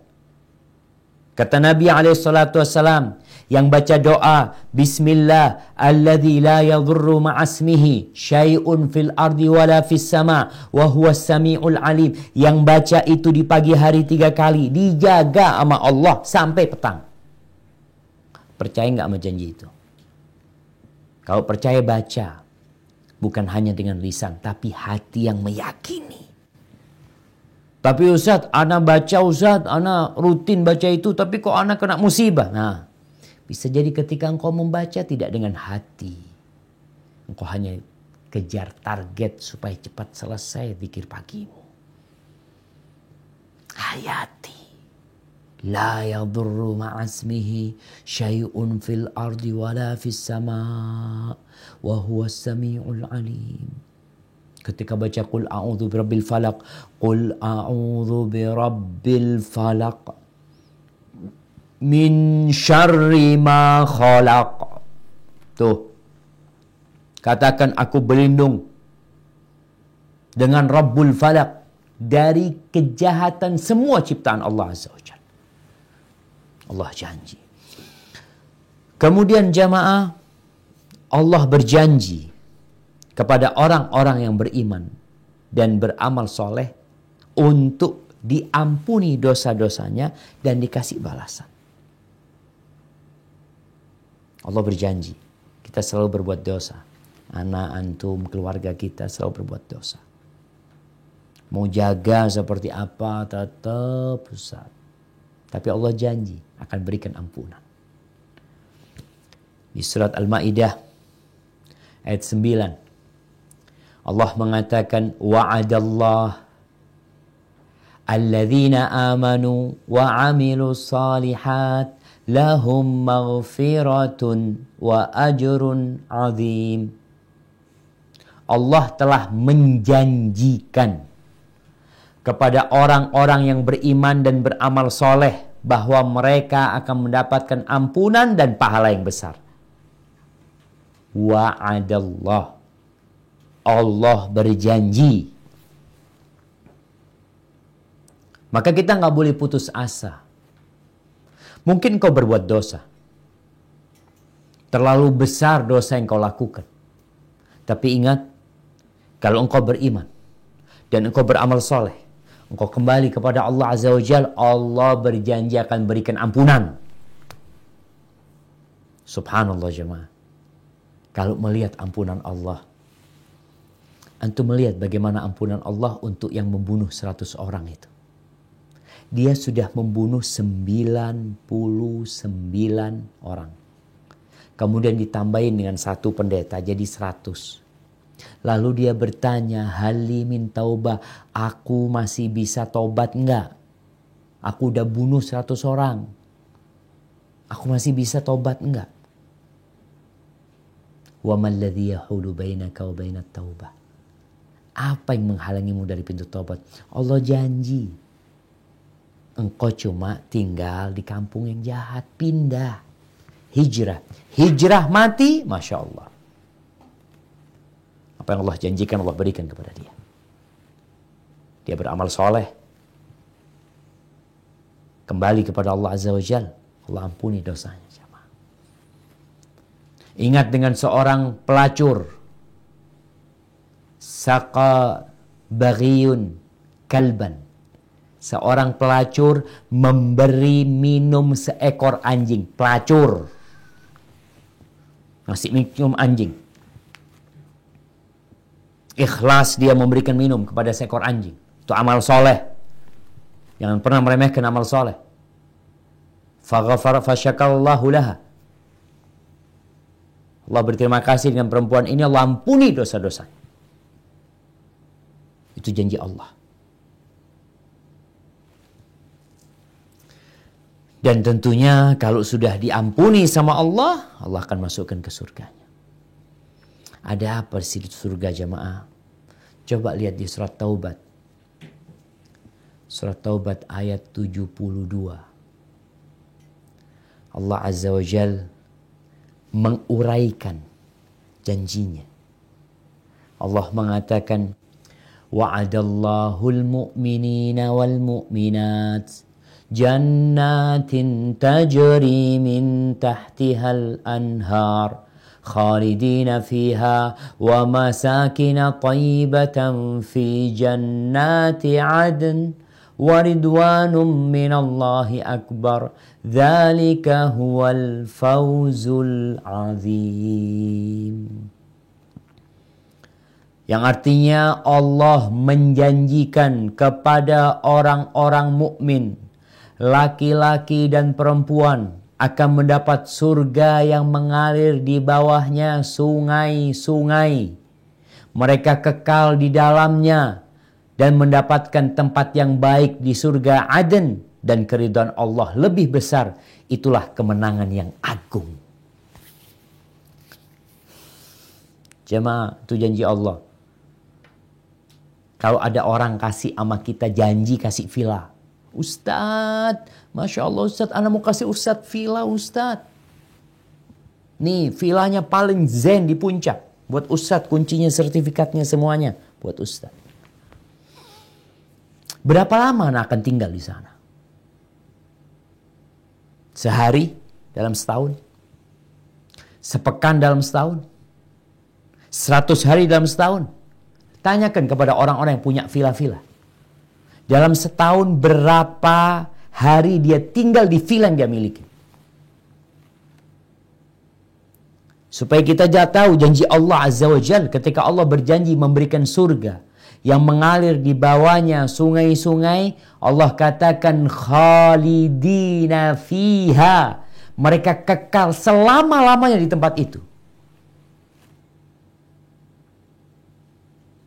Kata Nabi SAW, yang baca doa Bismillah alladzi la yadhurru ma'asmihi syai'un fil ardi wala fis sama' wa huwas sami'ul alim. Yang baca itu di pagi hari 3 kali, dijaga sama Allah sampai petang. Percaya nggak sama janji itu? Kalau percaya baca, bukan hanya dengan lisan, tapi hati yang meyakini. Tapi Ustaz, ana baca Ustaz, ana rutin baca itu, tapi kok ana kena musibah. Nah, bisa jadi ketika engkau membaca tidak dengan hati. Engkau hanya kejar target supaya cepat selesai zikir pagimu. Hayati. La yadurru ma'asmihi syai'un fil ardi wala fis sama' wa huwas sami'ul alim. Ketika baca Qul a'udzu birabbil falaq, Qul a'udzu birabbil falaq min syarri ma khalaq. Tuh. Katakan aku berlindung dengan Rabbul Falaq dari kejahatan semua ciptaan Allah Azza wa Jalla. Allah janji. Kemudian jamaah, Allah berjanji kepada orang-orang yang beriman dan beramal soleh untuk diampuni dosa-dosanya dan dikasih balasan. Allah berjanji, kita selalu berbuat dosa. Anak, antum, keluarga kita selalu berbuat dosa. Mau jaga seperti apa, tetap susah. Tapi Allah janji akan berikan ampunan. Di surat Al-Ma'idah ayat 9. Allah mengatakan, wa'adallah alladzina amanu wa 'amilus salihat lahum maghfiratun wa ajrun 'azim. Allah telah menjanjikan kepada orang-orang yang beriman dan beramal soleh bahwa mereka akan mendapatkan ampunan dan pahala yang besar. Wa'adallah. Allah berjanji. Maka kita nggak boleh putus asa. Mungkin kau berbuat dosa. Terlalu besar dosa yang kau lakukan. Tapi ingat, kalau engkau beriman dan engkau beramal soleh, engkau kembali kepada Allah Azza wa Jalla, Allah berjanji akan berikan ampunan. Subhanallah jemaah. Kalau melihat ampunan Allah, antum melihat bagaimana ampunan Allah untuk yang membunuh 100 orang itu. Dia sudah membunuh 99 orang. Kemudian ditambahin dengan satu pendeta jadi 100. Lalu dia bertanya, hali min taubah, aku masih bisa tobat enggak? Aku udah bunuh 100 orang. Aku masih bisa tobat enggak? Wa mal ladzi yahulu bainaka wa bainat taubah. Apa yang menghalangimu dari pintu tobat? Allah janji. Engkau cuma tinggal di kampung yang jahat, pindah. Hijrah. Hijrah mati, Masya Allah. Apa yang Allah janjikan Allah berikan kepada dia. Dia beramal soleh. Kembali kepada Allah Azza wa Jalla. Allah ampuni dosanya. Ingat dengan seorang pelacur. Saqa baghiyun kalban. Seorang pelacur memberi minum seekor anjing. Pelacur. Ngasih minum anjing. Ikhlas dia memberikan minum kepada seekor anjing. Itu amal soleh. Jangan pernah meremehkan amal soleh. Faghafara fasyakallahu laha. Allah berterima kasih dengan perempuan ini. Allah ampuni dosa-dosanya. Itu janji Allah. Dan tentunya kalau sudah diampuni sama Allah, Allah akan masukkan ke surganya. Ada apa di surga jamaah? Coba lihat di surat Taubat. Surat Taubat ayat 72. Allah Azza wa Jalla menguraikan janjinya. Allah mengatakan, wa'adallahul mu'minina wal mu'minat jannatin tajri min tahtihal anhar khalidina fiha wa masakina tayyibatan fi jannati adn wa ridwanum minallahi akbar dzalika huwal fawzul azim. Yang artinya Allah menjanjikan kepada orang-orang mukmin, laki-laki dan perempuan, akan mendapat surga yang mengalir di bawahnya sungai-sungai. Mereka kekal di dalamnya dan mendapatkan tempat yang baik di surga Aden, dan keridhaan Allah lebih besar. Itulah kemenangan yang agung. Jemaah, itu janji Allah. Kalau ada orang kasih sama kita janji kasih villa. Ustadz, Masya Allah Ustadz, anak mau kasih Ustadz villa Ustadz. Nih villanya paling zen di puncak. Buat Ustadz, kuncinya, sertifikatnya semuanya. Buat Ustadz. Berapa lama anak akan tinggal di sana? Sehari dalam setahun? Sepekan dalam setahun? 100 hari dalam setahun? Tanyakan kepada orang-orang yang punya villa-villa. Dalam setahun berapa hari dia tinggal di villa yang dia miliki. Supaya kita tahu janji Allah Azza wa Jalla ketika Allah berjanji memberikan surga yang mengalir di bawahnya sungai-sungai. Allah katakan khalidina fiha. Mereka kekal selama-lamanya di tempat itu.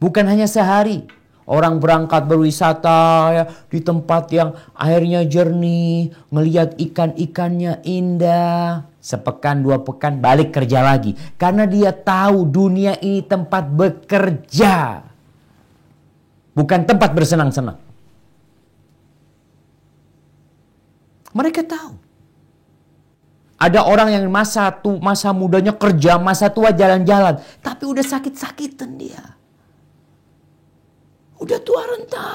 Bukan hanya sehari. Orang berangkat berwisata ya, di tempat yang airnya jernih, ngelihat ikan-ikannya indah. Sepekan, 2 pekan, balik kerja lagi. Karena dia tahu dunia ini tempat bekerja. Bukan tempat bersenang-senang. Mereka tahu. Ada orang yang masa mudanya kerja, masa tua jalan-jalan. Tapi udah sakit-sakitan dia. Udah tua renta.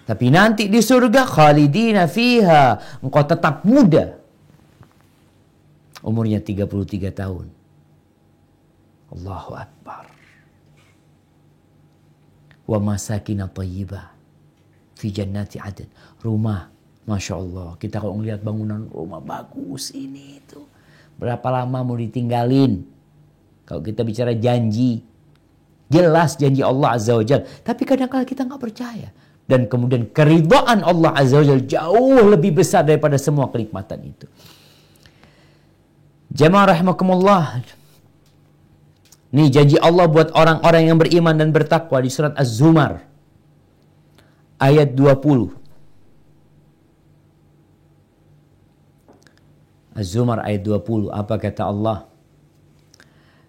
Tapi nanti di surga khalidina fiha. Engkau tetap muda. Umurnya 33 tahun. Allahu Akbar. wa masakin thayyibah fi jannati adn. Rumah, Masya Allah. Kita kalau ngelihat bangunan rumah bagus ini itu. Berapa lama mau ditinggalin? Kalau kita bicara janji. Jelas janji Allah Azza wa Jalla. Tapi kadang-kadang kita nggak percaya. Dan kemudian keridhaan Allah Azza wa Jalla jauh lebih besar daripada semua kenikmatan itu. Jamaah rahimakumullah. Ini janji Allah buat orang-orang yang beriman dan bertakwa di surat Az-Zumar. Ayat 20. Az-Zumar ayat 20. Apa kata Allah?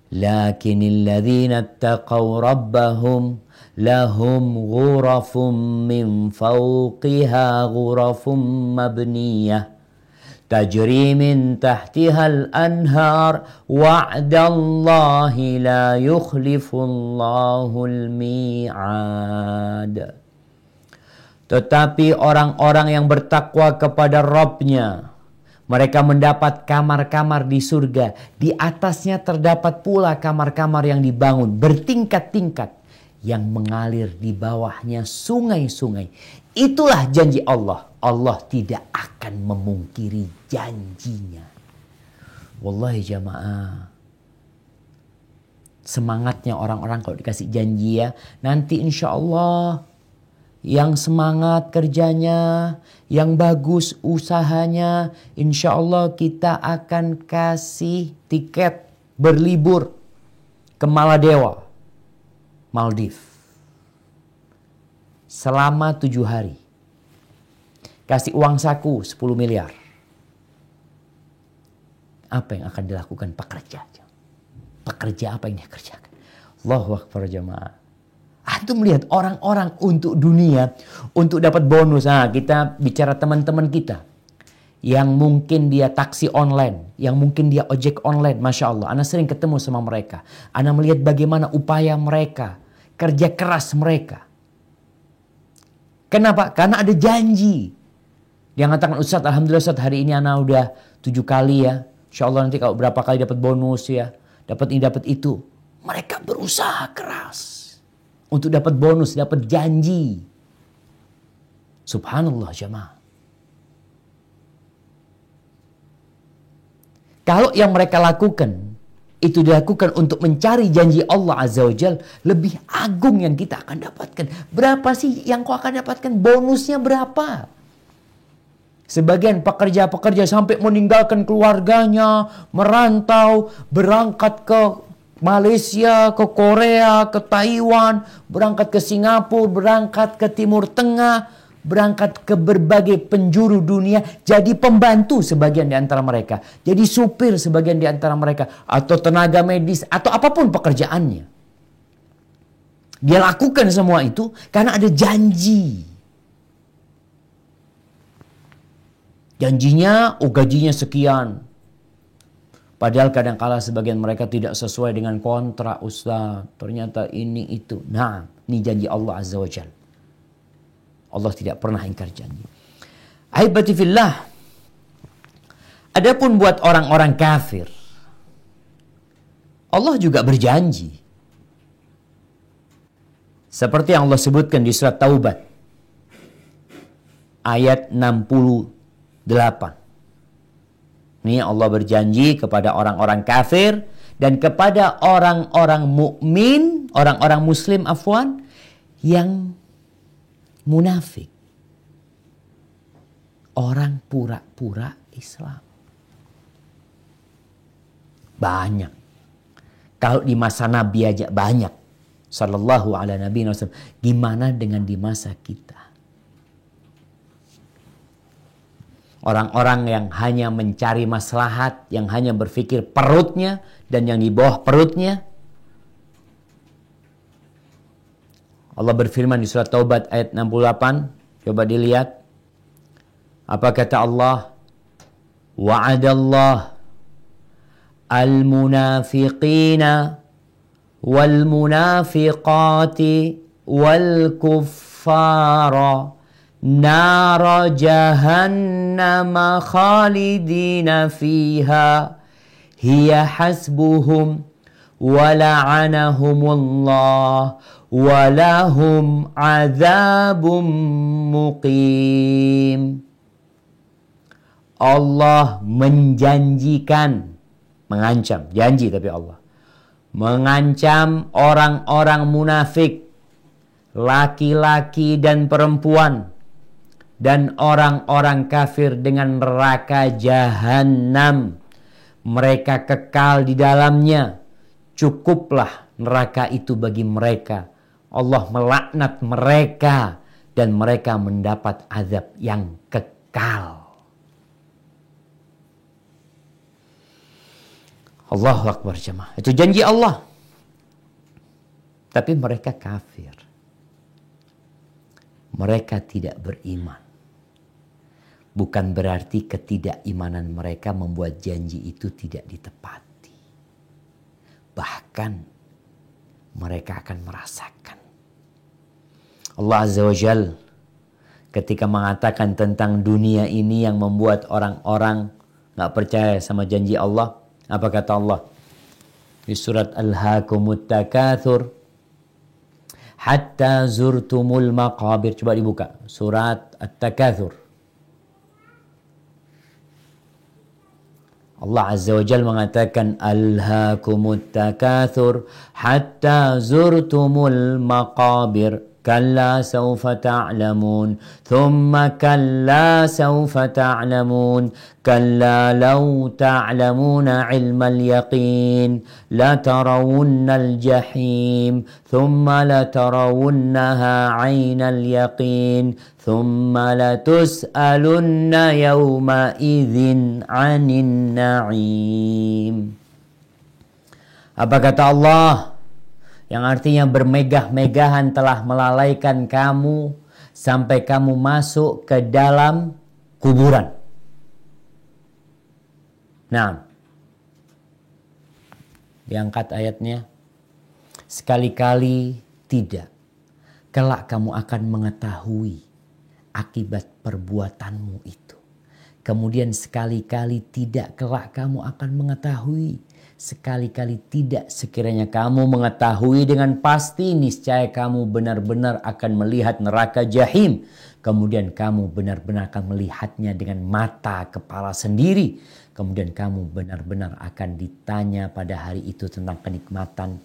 Lakinil ladzina attaqaw rabbahum lahum ghurafum min fawqiha ghurafum mabniyah tajri min tahtihal anhar wa'dallahi la yukhlifullahu al-mi'ad. Tetapi orang-orang yang bertakwa kepada Rabb-Nya, mereka mendapat kamar-kamar di surga. Di atasnya terdapat pula kamar-kamar yang dibangun bertingkat-tingkat, yang mengalir di bawahnya sungai-sungai. Itulah janji Allah. Allah tidak akan memungkiri janjinya. Wallahi jamaah. Semangatnya orang-orang kalau dikasih janji ya. Nanti insya Allah yang semangat kerjanya, yang bagus usahanya, insya Allah kita akan kasih tiket berlibur ke Maladewa, Maldives. Selama 7 hari. Kasih uang saku 10 miliar. Apa yang akan dilakukan pekerja? Pekerja apa yang dia kerjakan? Allahu Akbar jamaah. Antum melihat orang-orang untuk dunia, untuk dapat bonus. Nah, kita bicara teman-teman kita. Yang mungkin dia taksi online. Yang mungkin dia ojek online. Masya Allah. Ana sering ketemu sama mereka. Ana melihat bagaimana upaya mereka. Kerja keras mereka. Kenapa? Karena ada janji. Dia mengatakan, Ustaz, alhamdulillah Ustaz, hari ini Ana udah 7 kali ya. Insya Allah nanti kalau berapa kali dapat bonus ya. Dapat ini, dapat itu. Mereka berusaha keras. Untuk dapat bonus, dapat janji. Subhanallah jamaah. Kalau yang mereka lakukan, itu dilakukan untuk mencari janji Allah Azza wa Jal, lebih agung yang kita akan dapatkan. Berapa sih yang kau akan dapatkan? Bonusnya berapa? Sebagian pekerja-pekerja sampai meninggalkan keluarganya, merantau, berangkat ke Malaysia, ke Korea, ke Taiwan, berangkat ke Singapura, berangkat ke Timur Tengah, berangkat ke berbagai penjuru dunia, jadi pembantu sebagian di antara mereka, jadi supir sebagian di antara mereka, atau tenaga medis, atau apapun pekerjaannya. Dia lakukan semua itu karena ada janji. Janjinya, gajinya sekian. Padahal kadang-kala sebagian mereka tidak sesuai dengan kontrak, Ustaz. Ternyata ini itu. Nah, ini janji Allah Azza wa Jalla. Allah tidak pernah ingkar janji. Ahibati fillah. Adapun buat orang-orang kafir, Allah juga berjanji. Seperti yang Allah sebutkan di surat Taubat. Ayat 68. Ini Allah berjanji kepada orang-orang kafir dan kepada orang-orang mukmin, orang-orang muslim afwan, yang munafik. Orang pura-pura Islam. Banyak. Kalau di masa Nabi aja banyak. Sallallahu ala nabi wasallam. Gimana dengan di masa kita? Orang-orang yang hanya mencari maslahat, yang hanya berpikir perutnya dan yang di bawah perutnya. Allah berfirman di surat Taubat ayat 68. Coba dilihat. Apa kata Allah? Wa'adallah al-munafiqina wal-munafiqati wal-kuffara nara jahannama khalidina fiha hiya hasbuhum wala'anahumullah walahum azabum muqim. Allah menjanjikan, mengancam, janji tapi Allah mengancam orang-orang munafik, laki-laki dan perempuan, dan orang-orang kafir dengan neraka jahanam. Mereka kekal di dalamnya. Cukuplah neraka itu bagi mereka. Allah melaknat mereka dan mereka mendapat azab yang kekal. Allahu Akbar jemaah. Itu janji Allah. Tapi mereka kafir. Mereka tidak beriman. Bukan berarti ketidakimanan mereka membuat janji itu tidak ditepati. Bahkan mereka akan merasakan. Allah Azza wa Jal ketika mengatakan tentang dunia ini yang membuat orang-orang gak percaya sama janji Allah. Apa kata Allah? Di surat Alhaakumut Takatsur. Hatta zurtumul maqabir. Coba dibuka. Surat At-Takatsur. Allah Azza wa Jalla mengatakan Alhaakumut Takatsur hatta zurtumul maqabir. Kalla sawfa ta'lamun. Thumma kalla sawfa ta'lamun. Kalla law ta'lamuna ilmal yaqin. La tarawunnal jahim. Thumma la tarawunnaha aynal yaqin. Thumma la tus'alunna yawma idhin 'anin na'im. Apa kata Allah? Yang artinya bermegah-megahan telah melalaikan kamu sampai kamu masuk ke dalam kuburan. Nah, diangkat ayatnya. Sekali-kali tidak. Kelak kamu akan mengetahui akibat perbuatanmu itu. Kemudian sekali-kali tidak, kelak kamu akan mengetahui. Sekali-kali tidak, sekiranya kamu mengetahui dengan pasti, niscaya kamu benar-benar akan melihat neraka jahim. Kemudian kamu benar-benar akan melihatnya dengan mata kepala sendiri. Kemudian kamu benar-benar akan ditanya pada hari itu tentang kenikmatan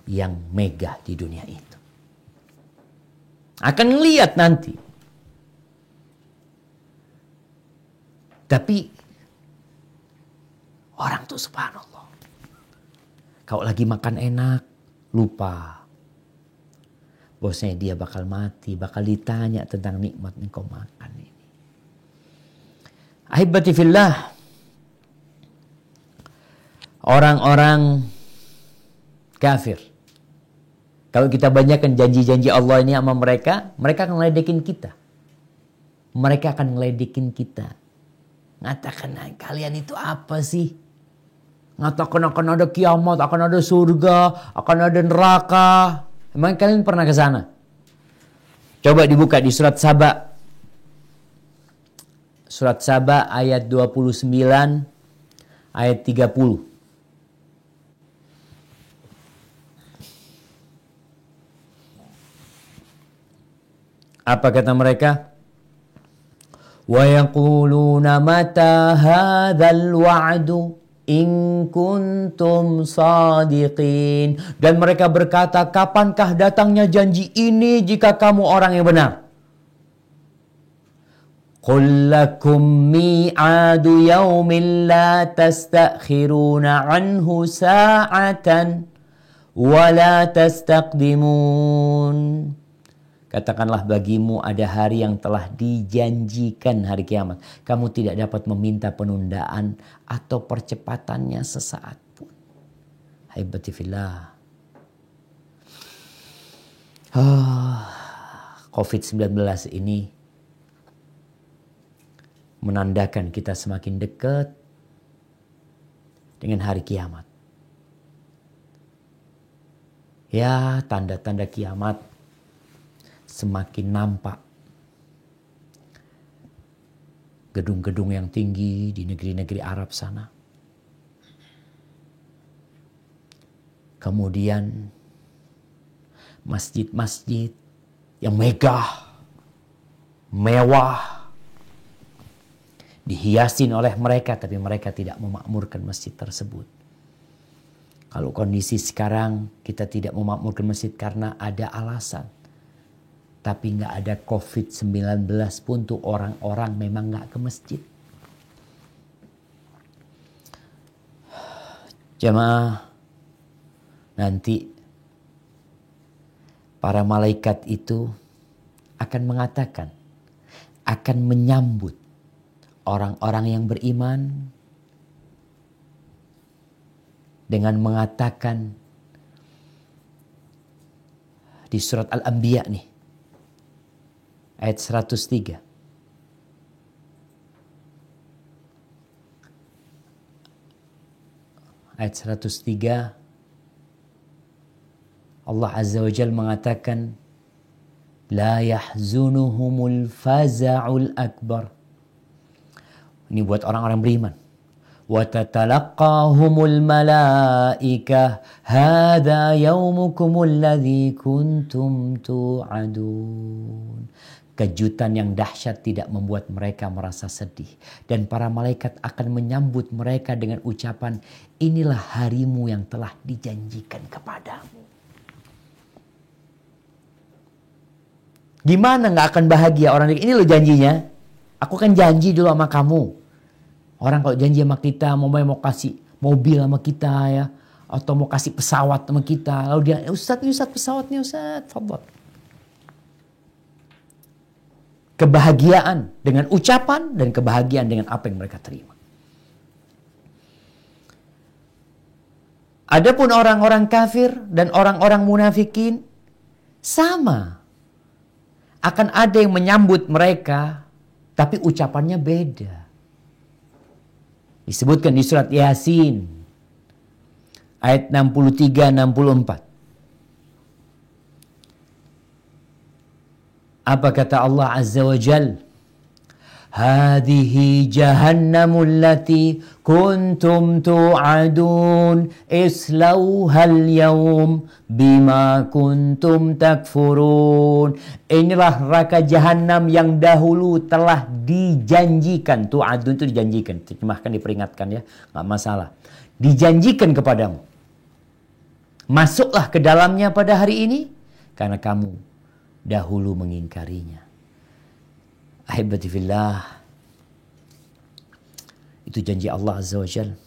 yang megah di dunia itu. Akan ngelihat nanti. Tapi orang tuh subhanallah. Kalau lagi makan enak, lupa. Bosnya dia bakal mati, bakal ditanya tentang nikmat yang kau makan ini. Ahibati fillah. Orang-orang kafir. Kalau kita banyakkan janji-janji Allah ini sama mereka, mereka akan ngeledekin kita. Mereka akan ngeledekin kita. Ngatakan, kalian itu apa sih? Ngatakan akan ada kiamat, akan ada surga, akan ada neraka. Emang kalian pernah ke sana? Coba dibuka di surat Saba. Surat Saba ayat 29, ayat 30. Apa kata mereka? Wa yaquluna mata hadzal wa'du in kuntum sadiqin. Dan mereka berkata, kapankah datangnya janji ini jika kamu orang yang benar? Qul lakum mi'adu yawmin la tastakhiruna anhu sa'atan wa la tastaqdimun. Katakanlah bagimu ada hari yang telah dijanjikan, hari kiamat. Kamu tidak dapat meminta penundaan atau percepatannya sesaat pun. Haibati fillah. COVID-19 ini menandakan kita semakin dekat dengan hari kiamat. Ya, tanda-tanda kiamat semakin nampak. Gedung-gedung yang tinggi di negeri-negeri Arab sana. Kemudian masjid-masjid yang megah, mewah, dihiasin oleh mereka, tapi mereka tidak memakmurkan masjid tersebut. Kalau kondisi sekarang kita tidak memakmurkan masjid karena ada alasan. Tapi nggak ada COVID-19 pun tuh orang-orang memang nggak ke masjid. Jemaah, nanti para malaikat itu akan mengatakan, akan menyambut orang-orang yang beriman dengan mengatakan di surat Al-Anbiya nih, ayat 103. Ayat 103, Allah Azza wa Jalla mengatakan, La yahzunuhumul faza'ul akbar. Ini buat orang-orang beriman. Wa tatalaqahumul malaikah, hadza yaumukumul ladzi kuntum tu'adun. Kejutan yang dahsyat tidak membuat mereka merasa sedih. Dan para malaikat akan menyambut mereka dengan ucapan, inilah harimu yang telah dijanjikan kepadamu. Gimana gak akan bahagia orang ini loh janjinya. Aku kan janji dulu sama kamu. Orang kalau janji sama kita mau kasih mobil sama kita ya, atau mau kasih pesawat sama kita, lalu dia, Ustadz pesawat nih Ustadz, fadhal. Kebahagiaan dengan ucapan dan kebahagiaan dengan apa yang mereka terima. Adapun orang-orang kafir dan orang-orang munafikin sama. Akan ada yang menyambut mereka, tapi ucapannya beda. Disebutkan di surat Yasin, ayat 63-64. Apa kata Allah Azza wa Jal? Hadhihi jahannamul lati kuntum tu'adun islauhal yawm bima kuntum takfurun. Inilah neraka jahannam yang dahulu telah dijanjikan. Tu'adun itu dijanjikan. Terjemahkan, diperingatkan ya. Nggak masalah. Dijanjikan kepadamu. Masuklah ke dalamnya pada hari ini karena kamu dahulu mengingkarinya. Ahibati fillah, itu janji Allah Azza wa Jalla.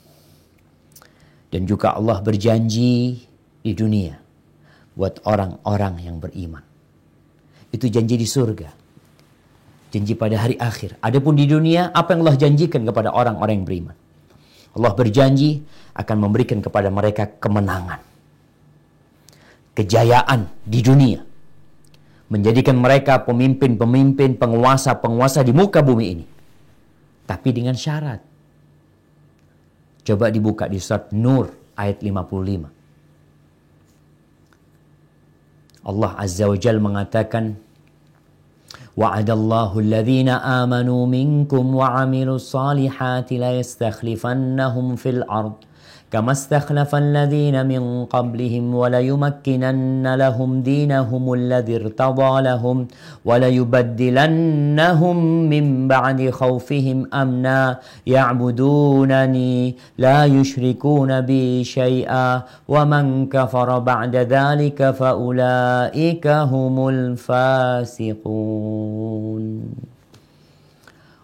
Dan juga Allah berjanji di dunia buat orang-orang yang beriman. Itu janji di surga, janji pada hari akhir. Adapun di dunia, apa yang Allah janjikan kepada orang-orang yang beriman? Allah berjanji akan memberikan kepada mereka kemenangan, kejayaan di dunia, menjadikan mereka pemimpin-pemimpin, penguasa-penguasa di muka bumi ini. Tapi dengan syarat. Coba dibuka di surat Nur ayat 55. Allah Azza wa Jalla mengatakan, Wa'adallahu alladhina amanu minkum wa 'amilus salihati la yastakhlifannahum fil ard كما استخلف الذين من قبلهم وليمكنن لهم دينهم الذي ارتضى لهم وليبدلنهم من بعد خوفهم أمنا يعبدونني لا يشركون بي شيئا ومن كفر بعد ذلك فأولئك هم الفاسقون.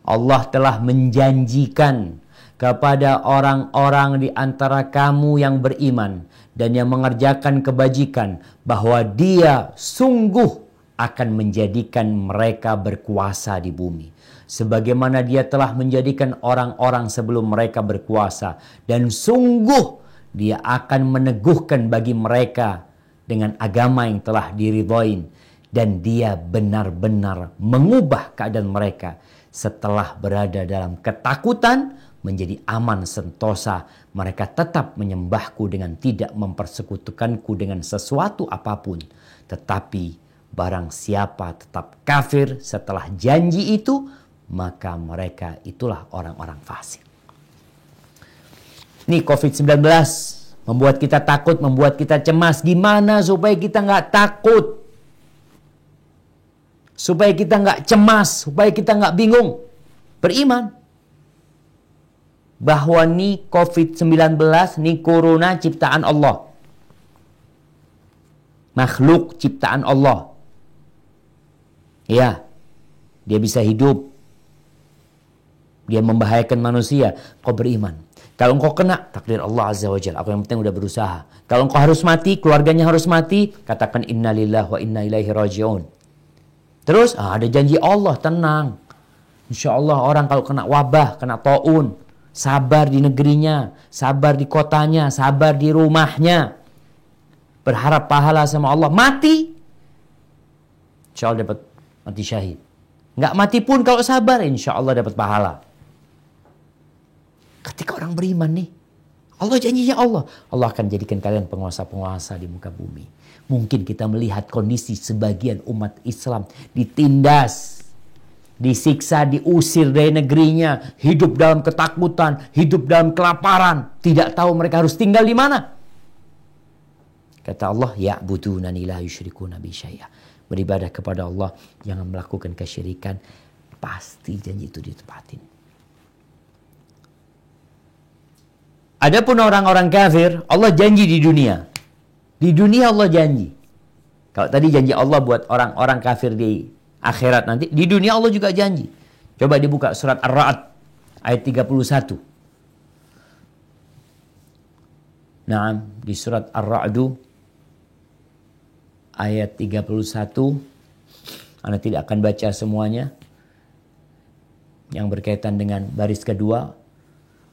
Allah telah menjanjikan kepada orang-orang di antara kamu yang beriman dan yang mengerjakan kebajikan bahwa Dia sungguh akan menjadikan mereka berkuasa di bumi sebagaimana Dia telah menjadikan orang-orang sebelum mereka berkuasa, dan sungguh Dia akan meneguhkan bagi mereka dengan agama yang telah diridhoin, dan Dia benar-benar mengubah keadaan mereka setelah berada dalam ketakutan menjadi aman sentosa. Mereka tetap menyembahku dengan tidak mempersekutukanku dengan sesuatu apapun. Tetapi barang siapa tetap kafir setelah janji itu, maka mereka itulah orang-orang fasik. Ini COVID-19 membuat kita takut, membuat kita cemas. Gimana supaya kita nggak takut? Supaya kita nggak cemas, supaya kita nggak bingung? Beriman bahwa nih COVID-19, nih corona ciptaan Allah. Makhluk ciptaan Allah. Ya, dia bisa hidup. Dia membahayakan manusia. Kau beriman. Kalau engkau kena, takdir Allah Azza wa Jalla. Aku yang penting udah berusaha. Kalau engkau harus mati, keluarganya harus mati, katakan innalillahi wa inna ilaihi raji'un. Terus, ada janji Allah, tenang. Insya Allah orang kalau kena wabah, kena taun, sabar di negerinya, sabar di kotanya, sabar di rumahnya. Berharap pahala sama Allah. Mati. Insya Allah dapat mati syahid. Nggak mati pun kalau sabar, insya Allah dapat pahala. Ketika orang beriman nih, Allah janjinya Allah akan jadikan kalian penguasa-penguasa di muka bumi. Mungkin kita melihat kondisi sebagian umat Islam ditindas, disiksa, diusir dari negerinya, hidup dalam ketakutan, hidup dalam kelaparan, tidak tahu mereka harus tinggal di mana. Kata Allah, ya'budunani la yusyrikuna bi syai'a. Beribadah kepada Allah, jangan melakukan kesyirikan, pasti janji itu ditepatin. Adapun orang-orang kafir, Allah janji di dunia. Di dunia Allah janji. Kalau tadi janji Allah buat orang-orang kafir di akhirat nanti, di dunia Allah juga janji. Coba dibuka surat Ar-Ra'd ayat 31. Nah, di surat Ar-Ra'd ayat 31. Anda tidak akan baca semuanya. Yang berkaitan dengan baris kedua.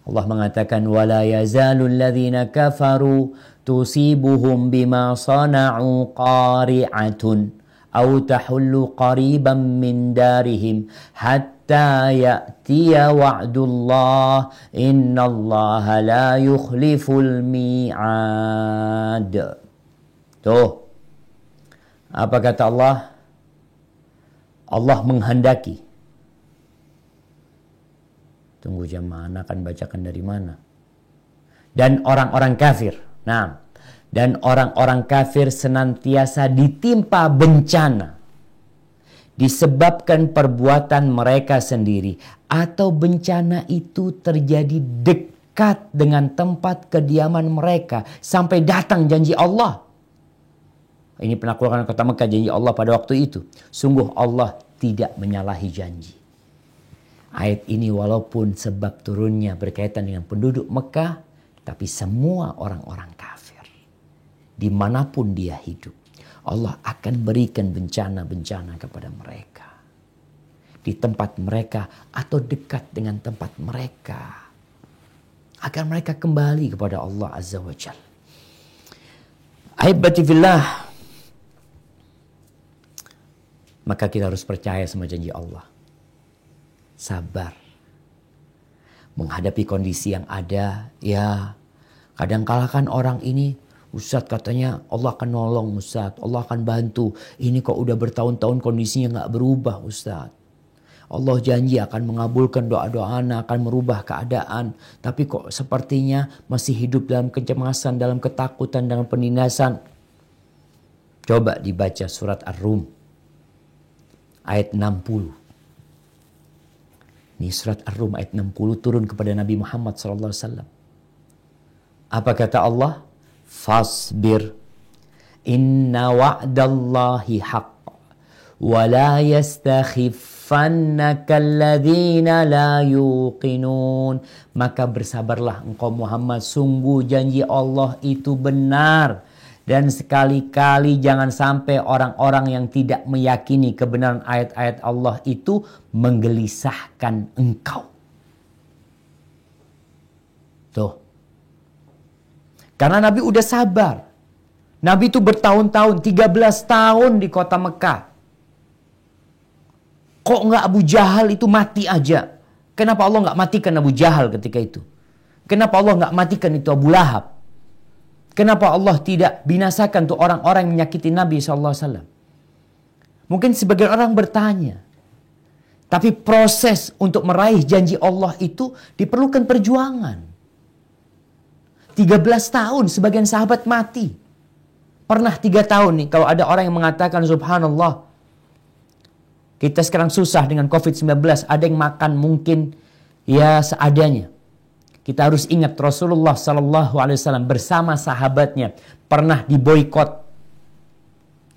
Allah mengatakan wala yazalul ladzina kafaru tusibuhum bima sana'u qari'atun aw tahullu qariban min darihim hatta ya'tiya wa'dullah innallaha la yukhliful mi'ad. Tuh. Apa kata Allah? Allah menghendaki. Tunggu jamaah, anak akan bacakan dari mana? Dan orang-orang kafir. Nah, dan orang-orang kafir senantiasa ditimpa bencana disebabkan perbuatan mereka sendiri, atau bencana itu terjadi dekat dengan tempat kediaman mereka sampai datang janji Allah. Ini penaklukan kota Mekah, janji Allah pada waktu itu. Sungguh Allah tidak menyalahi janji. Ayat ini walaupun sebab turunnya berkaitan dengan penduduk Mekah, tapi semua orang-orang kafir, dimanapun dia hidup, Allah akan berikan bencana-bencana kepada mereka. Di tempat mereka atau dekat dengan tempat mereka. Agar mereka kembali kepada Allah Azza wa Jalla. Ahibati fillah. Maka kita harus percaya sama janji Allah. Sabar. Menghadapi kondisi yang ada. Ya, kadang-kala kan orang ini, Ustadz katanya Allah akan nolong Ustadz. Allah akan bantu. Ini kok udah bertahun-tahun kondisinya gak berubah Ustadz. Allah janji akan mengabulkan doa-doa anak, akan merubah keadaan. Tapi kok sepertinya masih hidup dalam kecemasan, dalam ketakutan, dalam penindasan. Coba dibaca surat Ar-Rum. Ayat 60. Ini surat Ar-Rum ayat 60 turun kepada Nabi Muhammad SAW. Apa kata Allah? Fasbir. Inna wa'dallahi haqq. Wa la yastakhifannaka alladhina la yuqinun. Maka bersabarlah engkau Muhammad. Sungguh janji Allah itu benar. Dan sekali-kali jangan sampai orang-orang yang tidak meyakini kebenaran ayat-ayat Allah itu menggelisahkan engkau. Tuh. Karena Nabi udah sabar. Nabi itu bertahun-tahun, 13 tahun di kota Mekah. Kok nggak Abu Jahal itu mati aja? Kenapa Allah nggak matikan Abu Jahal ketika itu? Kenapa Allah nggak matikan itu Abu Lahab? Kenapa Allah tidak binasakan tuh orang-orang yang menyakiti Nabi SAW? Mungkin sebagian orang bertanya. Tapi proses untuk meraih janji Allah itu diperlukan perjuangan. 13 tahun sebagian sahabat mati. Pernah 3 tahun nih, kalau ada orang yang mengatakan subhanallah, kita sekarang susah dengan COVID-19, ada yang makan mungkin ya seadanya. Kita harus ingat Rasulullah SAW bersama sahabatnya pernah diboikot,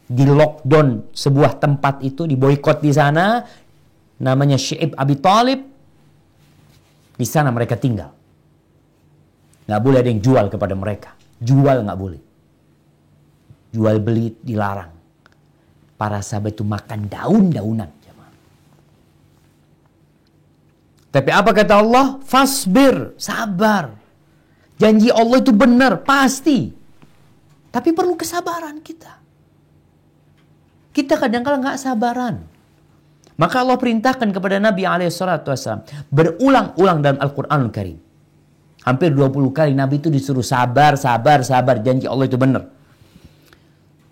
di lockdown sebuah tempat itu, diboikot di sana, namanya Syi'ib Abi Thalib. Di sana mereka tinggal. Nggak boleh ada yang jual kepada mereka. Jual nggak boleh. Jual beli dilarang. Para sahabat itu makan daun-daunan. Tapi apa kata Allah? Fasbir, sabar. Janji Allah itu benar, pasti. Tapi perlu kesabaran kita. Kita kadang-kadang nggak sabaran. Maka Allah perintahkan kepada Nabi SAW berulang-ulang dalam Al-Quranul Karim. Hampir 20 kali Nabi itu disuruh sabar, sabar, sabar. Janji Allah itu benar.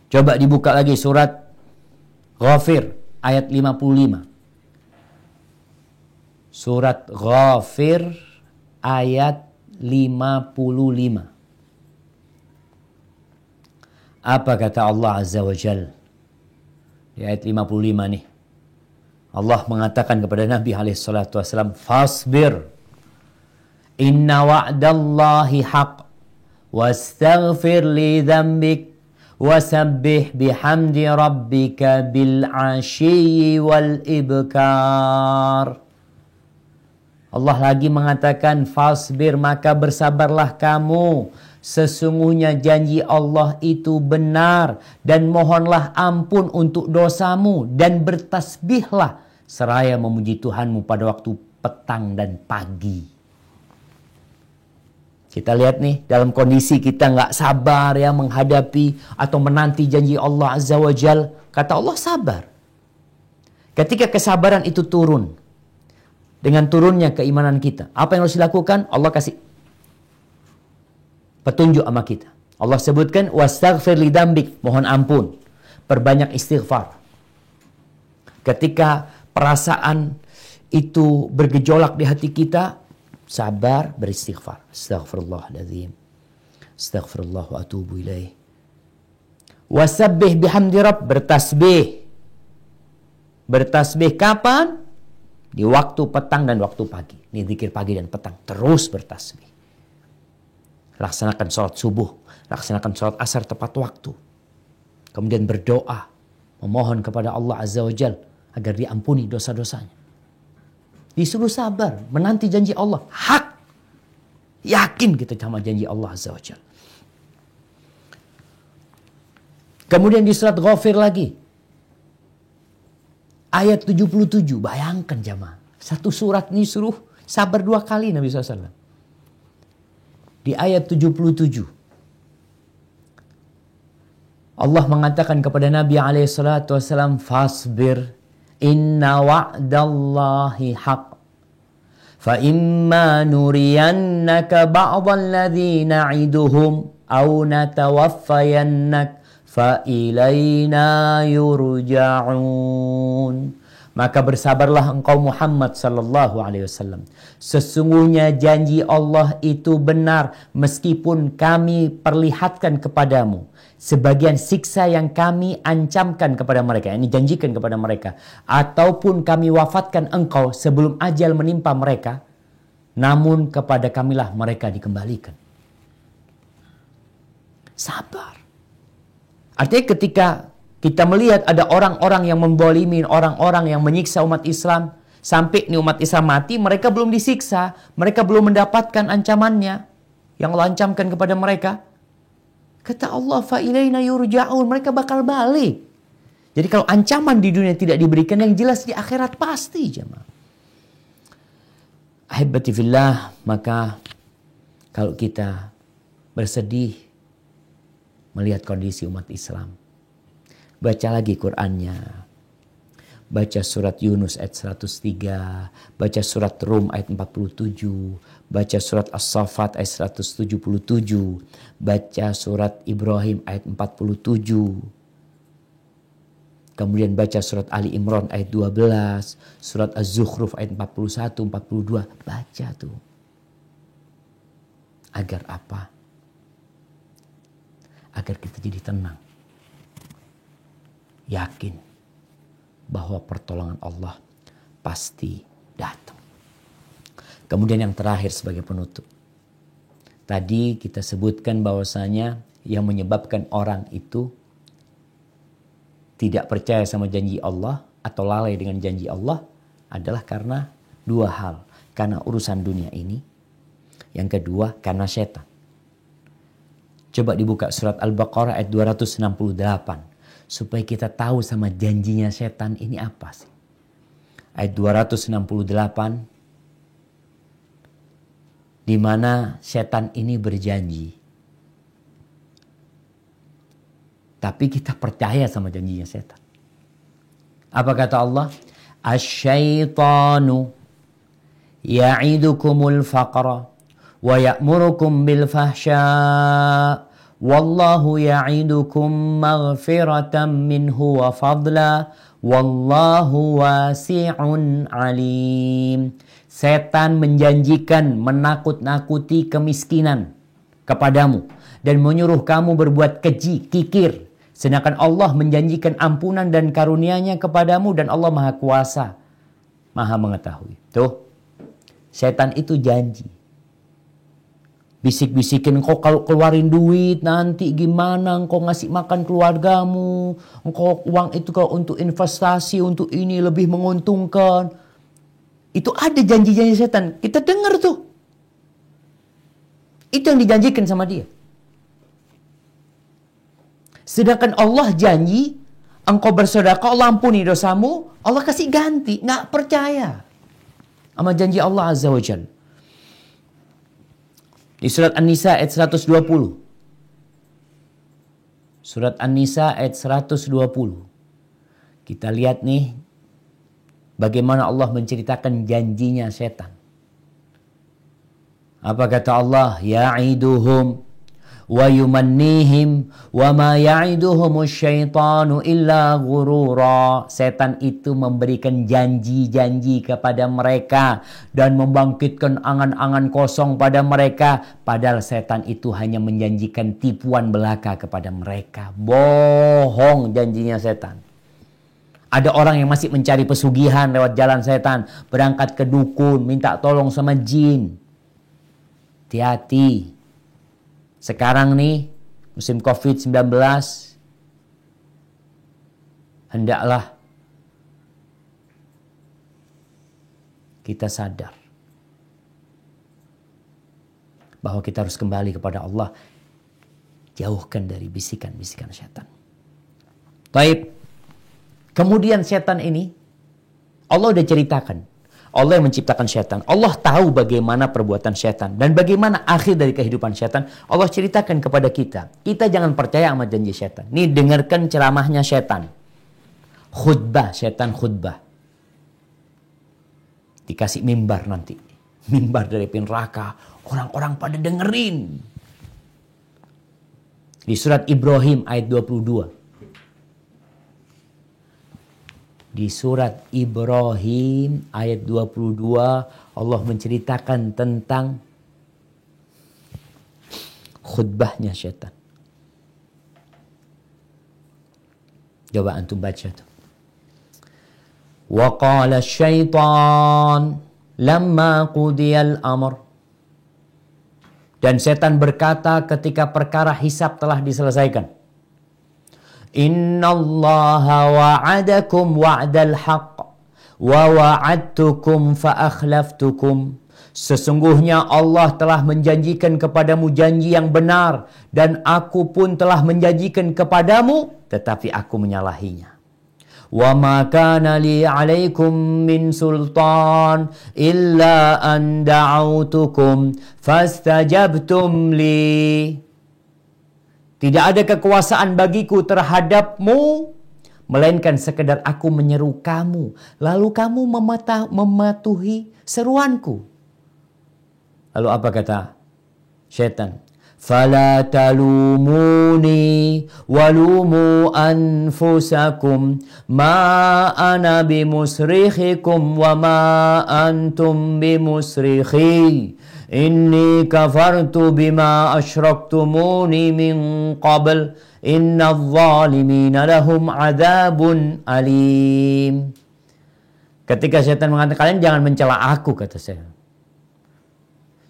Coba dibuka lagi surat Ghafir ayat 55. Surat Ghafir ayat 55. Apa kata Allah Azza wa Jal? Di ayat 55 nih. Allah mengatakan kepada Nabi SAW, Fasbir, inna wa'dallahi haq, wastaghfir li dhambik, wasabbih bihamdi rabbika bil ashiyyi wal ibkar. Allah lagi mengatakan, fasbir, maka bersabarlah kamu. Sesungguhnya janji Allah itu benar. Dan mohonlah ampun untuk dosamu. Dan bertasbihlah seraya memuji Tuhanmu pada waktu petang dan pagi. Kita lihat nih, dalam kondisi kita nggak sabar ya menghadapi atau menanti janji Allah Azza wa Jal. Kata Allah sabar. Ketika kesabaran itu turun, dengan turunnya keimanan kita, apa yang harus dilakukan? Allah kasih petunjuk sama kita. Allah sebutkan, wastaghfir li dzambik, mohon ampun. Perbanyak istighfar. Ketika perasaan itu bergejolak di hati kita, sabar, beristighfar. Astaghfirullahaladzim. Astaghfirullah wa atubu ilaih. Wasabbih bihamdi rabb, bertasbih. Bertasbih kapan? Di waktu petang dan waktu pagi. Ini zikir pagi dan petang. Terus bertasbih. Laksanakan sholat subuh. Laksanakan sholat asar tepat waktu. Kemudian berdoa. Memohon kepada Allah Azza wa Jal agar diampuni dosa-dosanya. Disuruh sabar. Menanti janji Allah. Hak. Yakin kita sama janji Allah Azza wa Jal. Kemudian di surat Ghafir lagi. Ayat 77, bayangkan jamaah. Satu surat ini suruh sabar 2 kali Nabi SAW. Di ayat 77. Allah mengatakan kepada Nabi SAW, Fasbir, inna wa'dallahi haq. Fa imma nuriyannaka ba'dal ladzi na'iduhum, aw natawaffayannak. فَإِلَيْنَا يُرْجَعُونَ. Maka bersabarlah engkau Muhammad sallallahu alaihi wasallam. Sesungguhnya janji Allah itu benar meskipun kami perlihatkan kepadamu sebagian siksa yang kami ancamkan kepada mereka, ini janjikan kepada mereka, ataupun kami wafatkan engkau sebelum ajal menimpa mereka, namun kepada kamilah mereka dikembalikan. Sabar. Artinya ketika kita melihat ada orang-orang yang membolimi, orang-orang yang menyiksa umat Islam, sampai nih umat Islam mati, mereka belum disiksa, mereka belum mendapatkan ancamannya yang Allah ancamkan kepada mereka. Kata Allah, fa ilaina yurja'un, mereka bakal balik. Jadi kalau ancaman di dunia tidak diberikan, yang jelas di akhirat pasti, jemaah. Ahibati fillah, maka kalau kita bersedih melihat kondisi umat Islam, baca lagi Qur'annya. Baca surat Yunus ayat 103, baca surat Rum ayat 47, baca surat As-Saffat ayat 177, baca surat Ibrahim ayat 47. Kemudian baca surat Ali Imran ayat 12, surat Az-Zukhruf ayat 41, 42, baca tuh. Agar apa? agar kita jadi tenang. Yakin bahwa pertolongan Allah pasti datang. Kemudian yang terakhir sebagai penutup. Tadi kita sebutkan bahwasanya yang menyebabkan orang itu tidak percaya sama janji Allah atau lalai dengan janji Allah adalah karena dua hal. Karena urusan dunia ini. Yang kedua karena setan. Coba dibuka surat Al-Baqarah ayat 268. Supaya kita tahu sama janjinya setan ini apa sih. Ayat 268. Di mana setan ini berjanji. Tapi kita percaya sama janjinya setan. Apa kata Allah? Asyaitanu ya'idukumul faqra wa ya'murukum bil fahsya wallahu ya'idukum maghfiratan minhu wa fadla wallahu wasi'un alim. Setan menjanjikan menakut-nakuti kemiskinan kepadamu dan menyuruh kamu berbuat keji, kikir. Sedangkan Allah menjanjikan ampunan dan karunia-Nya kepadamu dan Allah Maha Kuasa, Maha Mengetahui. Tuh, setan itu janji. Bisik-bisikin, engkau kalau keluarin duit nanti gimana, engkau ngasih makan keluargamu, engkau uang itu kalau untuk investasi, untuk ini lebih menguntungkan. Itu ada janji-janji setan. Kita dengar tuh. Itu yang dijanjikan sama dia. Sedangkan Allah janji, engkau bersedekah, Allah ampuni dosamu, Allah kasih ganti. Nggak percaya sama janji Allah Azza wa Jalla. Di surat An-Nisa ayat 120. Surat An-Nisa ayat 120. Kita lihat nih bagaimana Allah menceritakan janjinya setan. Apa kata Allah? Ya'iduhum wa yumannihim wa ma ya'iduhumus syaitanu illa ghurura. Setan itu memberikan janji-janji kepada mereka dan membangkitkan angan-angan kosong pada mereka, padahal setan itu hanya menjanjikan tipuan belaka kepada mereka. Bohong janjinya setan. Ada orang yang masih mencari pesugihan lewat jalan setan, berangkat ke dukun, minta tolong sama jin. Hati-hati. Sekarang nih, musim COVID-19, hendaklah kita sadar bahwa kita harus kembali kepada Allah. Jauhkan dari bisikan-bisikan setan. Taib. Kemudian setan ini, Allah udah ceritakan. Allah yang menciptakan setan. Allah tahu bagaimana perbuatan setan. Dan bagaimana akhir dari kehidupan setan. Allah ceritakan kepada kita. Kita jangan percaya sama janji setan. Nih dengarkan ceramahnya setan. Khutbah, setan khutbah. Dikasih mimbar nanti. Mimbar dari api neraka. Orang-orang pada dengerin. Di surat Ibrahim ayat 22. Di surat Ibrahim ayat 22 Allah menceritakan tentang khutbahnya syaitan. Coba antum baca tuh. Wa qala syaitan lamma qudiyal amr. Dan setan berkata ketika perkara hisab telah diselesaikan. Innallaha wa'adakum wa'dal haqq wa wa'adtukum fa akhlaftukum. Sesungguhnya Allah telah menjanjikan kepadamu janji yang benar dan aku pun telah menjanjikan kepadamu tetapi aku menyalahinya. Wa ma kana li 'alaikum min sultan illa an da'autukum fastajabtum li. Tidak ada kekuasaan bagiku terhadapmu, melainkan sekedar aku menyeru kamu, lalu kamu mematuhi seruanku. Lalu apa kata syaitan? Fala talumuni walumu anfusakum ma ana bimusrikhikum wa ma antum bimusrikhi. Inni kafartu bima asyraktumuni min qabl. Inna zalimina lahum adabun alim. Ketika setan mengatakan, kalian jangan mencela aku, kata saya.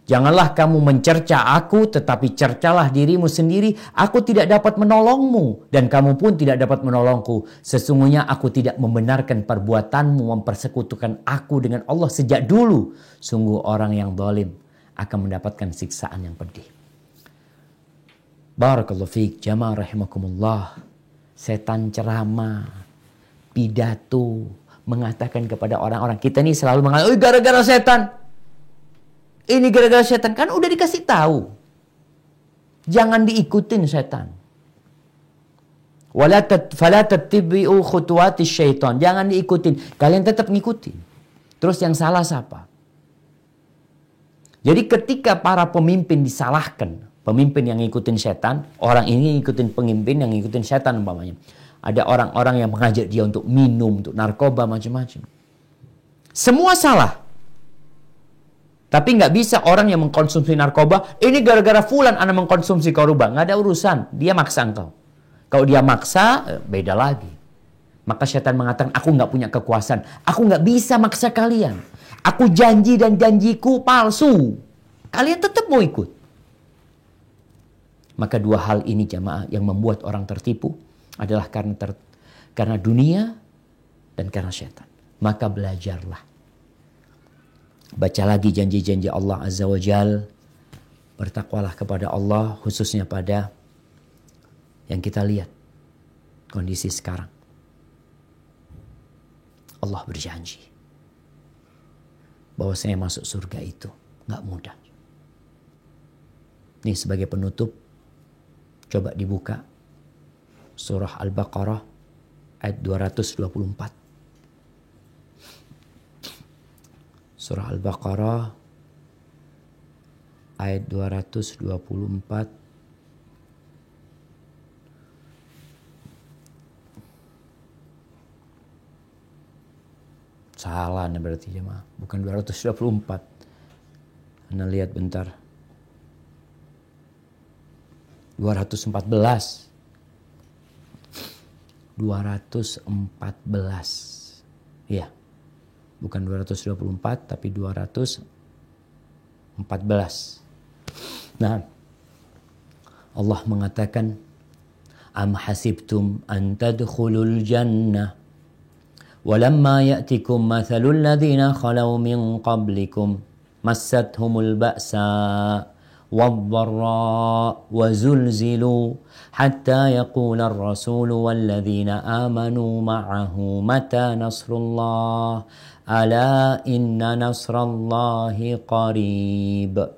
Janganlah kamu mencerca aku, tetapi cercalah dirimu sendiri. Aku tidak dapat menolongmu, dan kamu pun tidak dapat menolongku. Sesungguhnya aku tidak membenarkan perbuatanmu mempersekutukan aku dengan Allah sejak dulu. Sungguh orang yang zalim akan mendapatkan siksaan yang pedih. Barakallahu fiik, jamaah rahimakumullah. Setan ceramah, pidato, mengatakan kepada orang-orang. Kita ini selalu mengatakan, oh gara-gara setan. Ini gara-gara setan. Kan udah dikasih tahu. Jangan diikutin setan. Fala tattabi'u khutuwatis syaitan. Jangan diikutin. Kalian tetap ngikutin. Terus yang salah siapa? Jadi ketika para pemimpin disalahkan, pemimpin yang ngikutin setan, orang ini ngikutin pemimpin yang ngikutin setan umpamanya. Ada orang-orang yang mengajak dia untuk minum, untuk narkoba, macam-macam. Semua salah. Tapi nggak bisa orang yang mengkonsumsi narkoba, ini gara-gara fulan anak mengkonsumsi narkoba. Nggak ada urusan, dia maksa engkau. Kalau dia maksa, beda lagi. Maka setan mengatakan, aku nggak punya kekuasaan. Aku nggak bisa maksa kalian. Aku janji dan janjiku palsu. Kalian tetap mau ikut. Maka dua hal ini jamaah yang membuat orang tertipu adalah karena dunia dan karena setan. Maka belajarlah. Baca lagi janji-janji Allah Azza wa Jal. Bertakwalah kepada Allah, khususnya pada yang kita lihat kondisi sekarang. Allah berjanji bahwa saya masuk surga itu nggak mudah. Ini sebagai penutup, coba dibuka surah Al-Baqarah ayat 224. Surah Al-Baqarah ayat 224. Salah berarti jemaah, bukan 224. Anda lihat bentar. 214. 214. Iya. Bukan 224 tapi 214. Nah, Allah mengatakan, am hasibtum an tadkhulul jannah walamma ya'tikum mathalul ladzina khalau min qablikum massathumul ba'sa wadh-dharra wa zulzilu hatta yaqula ar-rasulu walladzina amanu ma'ahu mata nasrullah ala inna nasrallahi qarib.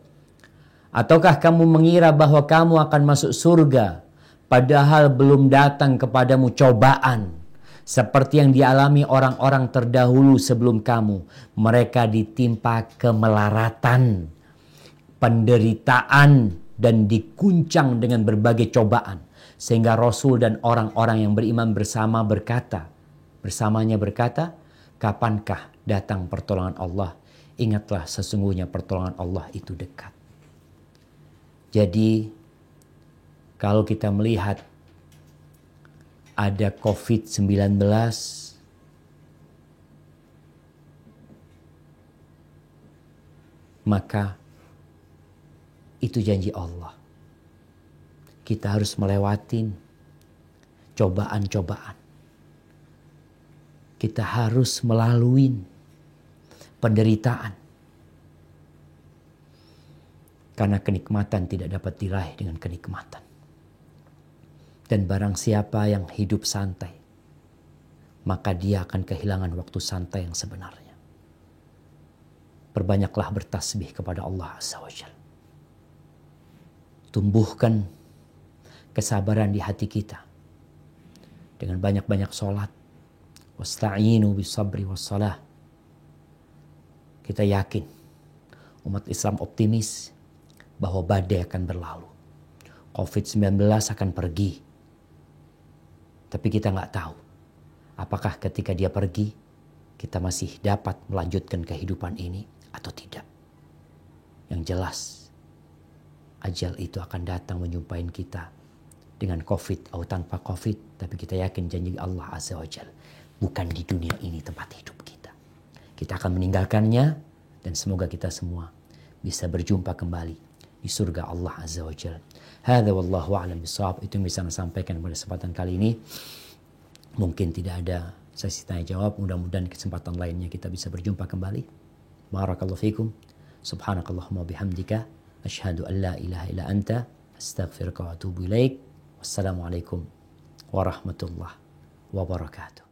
Ataukah kamu mengira bahwa kamu akan masuk surga padahal belum datang kepadamu cobaan seperti yang dialami orang-orang terdahulu sebelum kamu. Mereka ditimpa kemelaratan, penderitaan, dan diguncang dengan berbagai cobaan. Sehingga Rasul dan orang-orang yang beriman bersamanya berkata, kapankah datang pertolongan Allah? Ingatlah sesungguhnya pertolongan Allah itu dekat. Jadi kalau kita melihat ada COVID-19, maka itu janji Allah. Kita harus melewatin cobaan-cobaan. Kita harus melalui penderitaan. Karena kenikmatan tidak dapat diraih dengan kenikmatan. Dan barang siapa yang hidup santai, maka dia akan kehilangan waktu santai yang sebenarnya. Perbanyaklah bertasbih kepada Allah Azza wa Jalla. Tumbuhkan kesabaran di hati kita dengan banyak-banyak sholat. Wasta'inu bisabri wassalah. Kita yakin umat Islam optimis bahwa badai akan berlalu. COVID-19 akan pergi. Tapi kita nggak tahu apakah ketika dia pergi kita masih dapat melanjutkan kehidupan ini atau tidak. Yang jelas, ajal itu akan datang menjumpai kita dengan COVID atau tanpa COVID. Tapi kita yakin janji Allah Azza wa Jal, bukan di dunia ini tempat hidup kita. Kita akan meninggalkannya dan semoga kita semua bisa berjumpa kembali di surga Allah Azza wa Jal. Hadza wallahu a'lam bishawab. Itu yang bisa saya sampaikan pada kesempatan kali ini. Mungkin tidak ada sesi tanya jawab. Mudah-mudahan kesempatan lainnya kita bisa berjumpa kembali. Barakallahu fikum. Subhanakallahumma bihamdika. Asyhadu an la ilaha illa anta. Astaghfiruka wa atubu ilaik. Wassalamualaikum warahmatullahi wabarakatuh.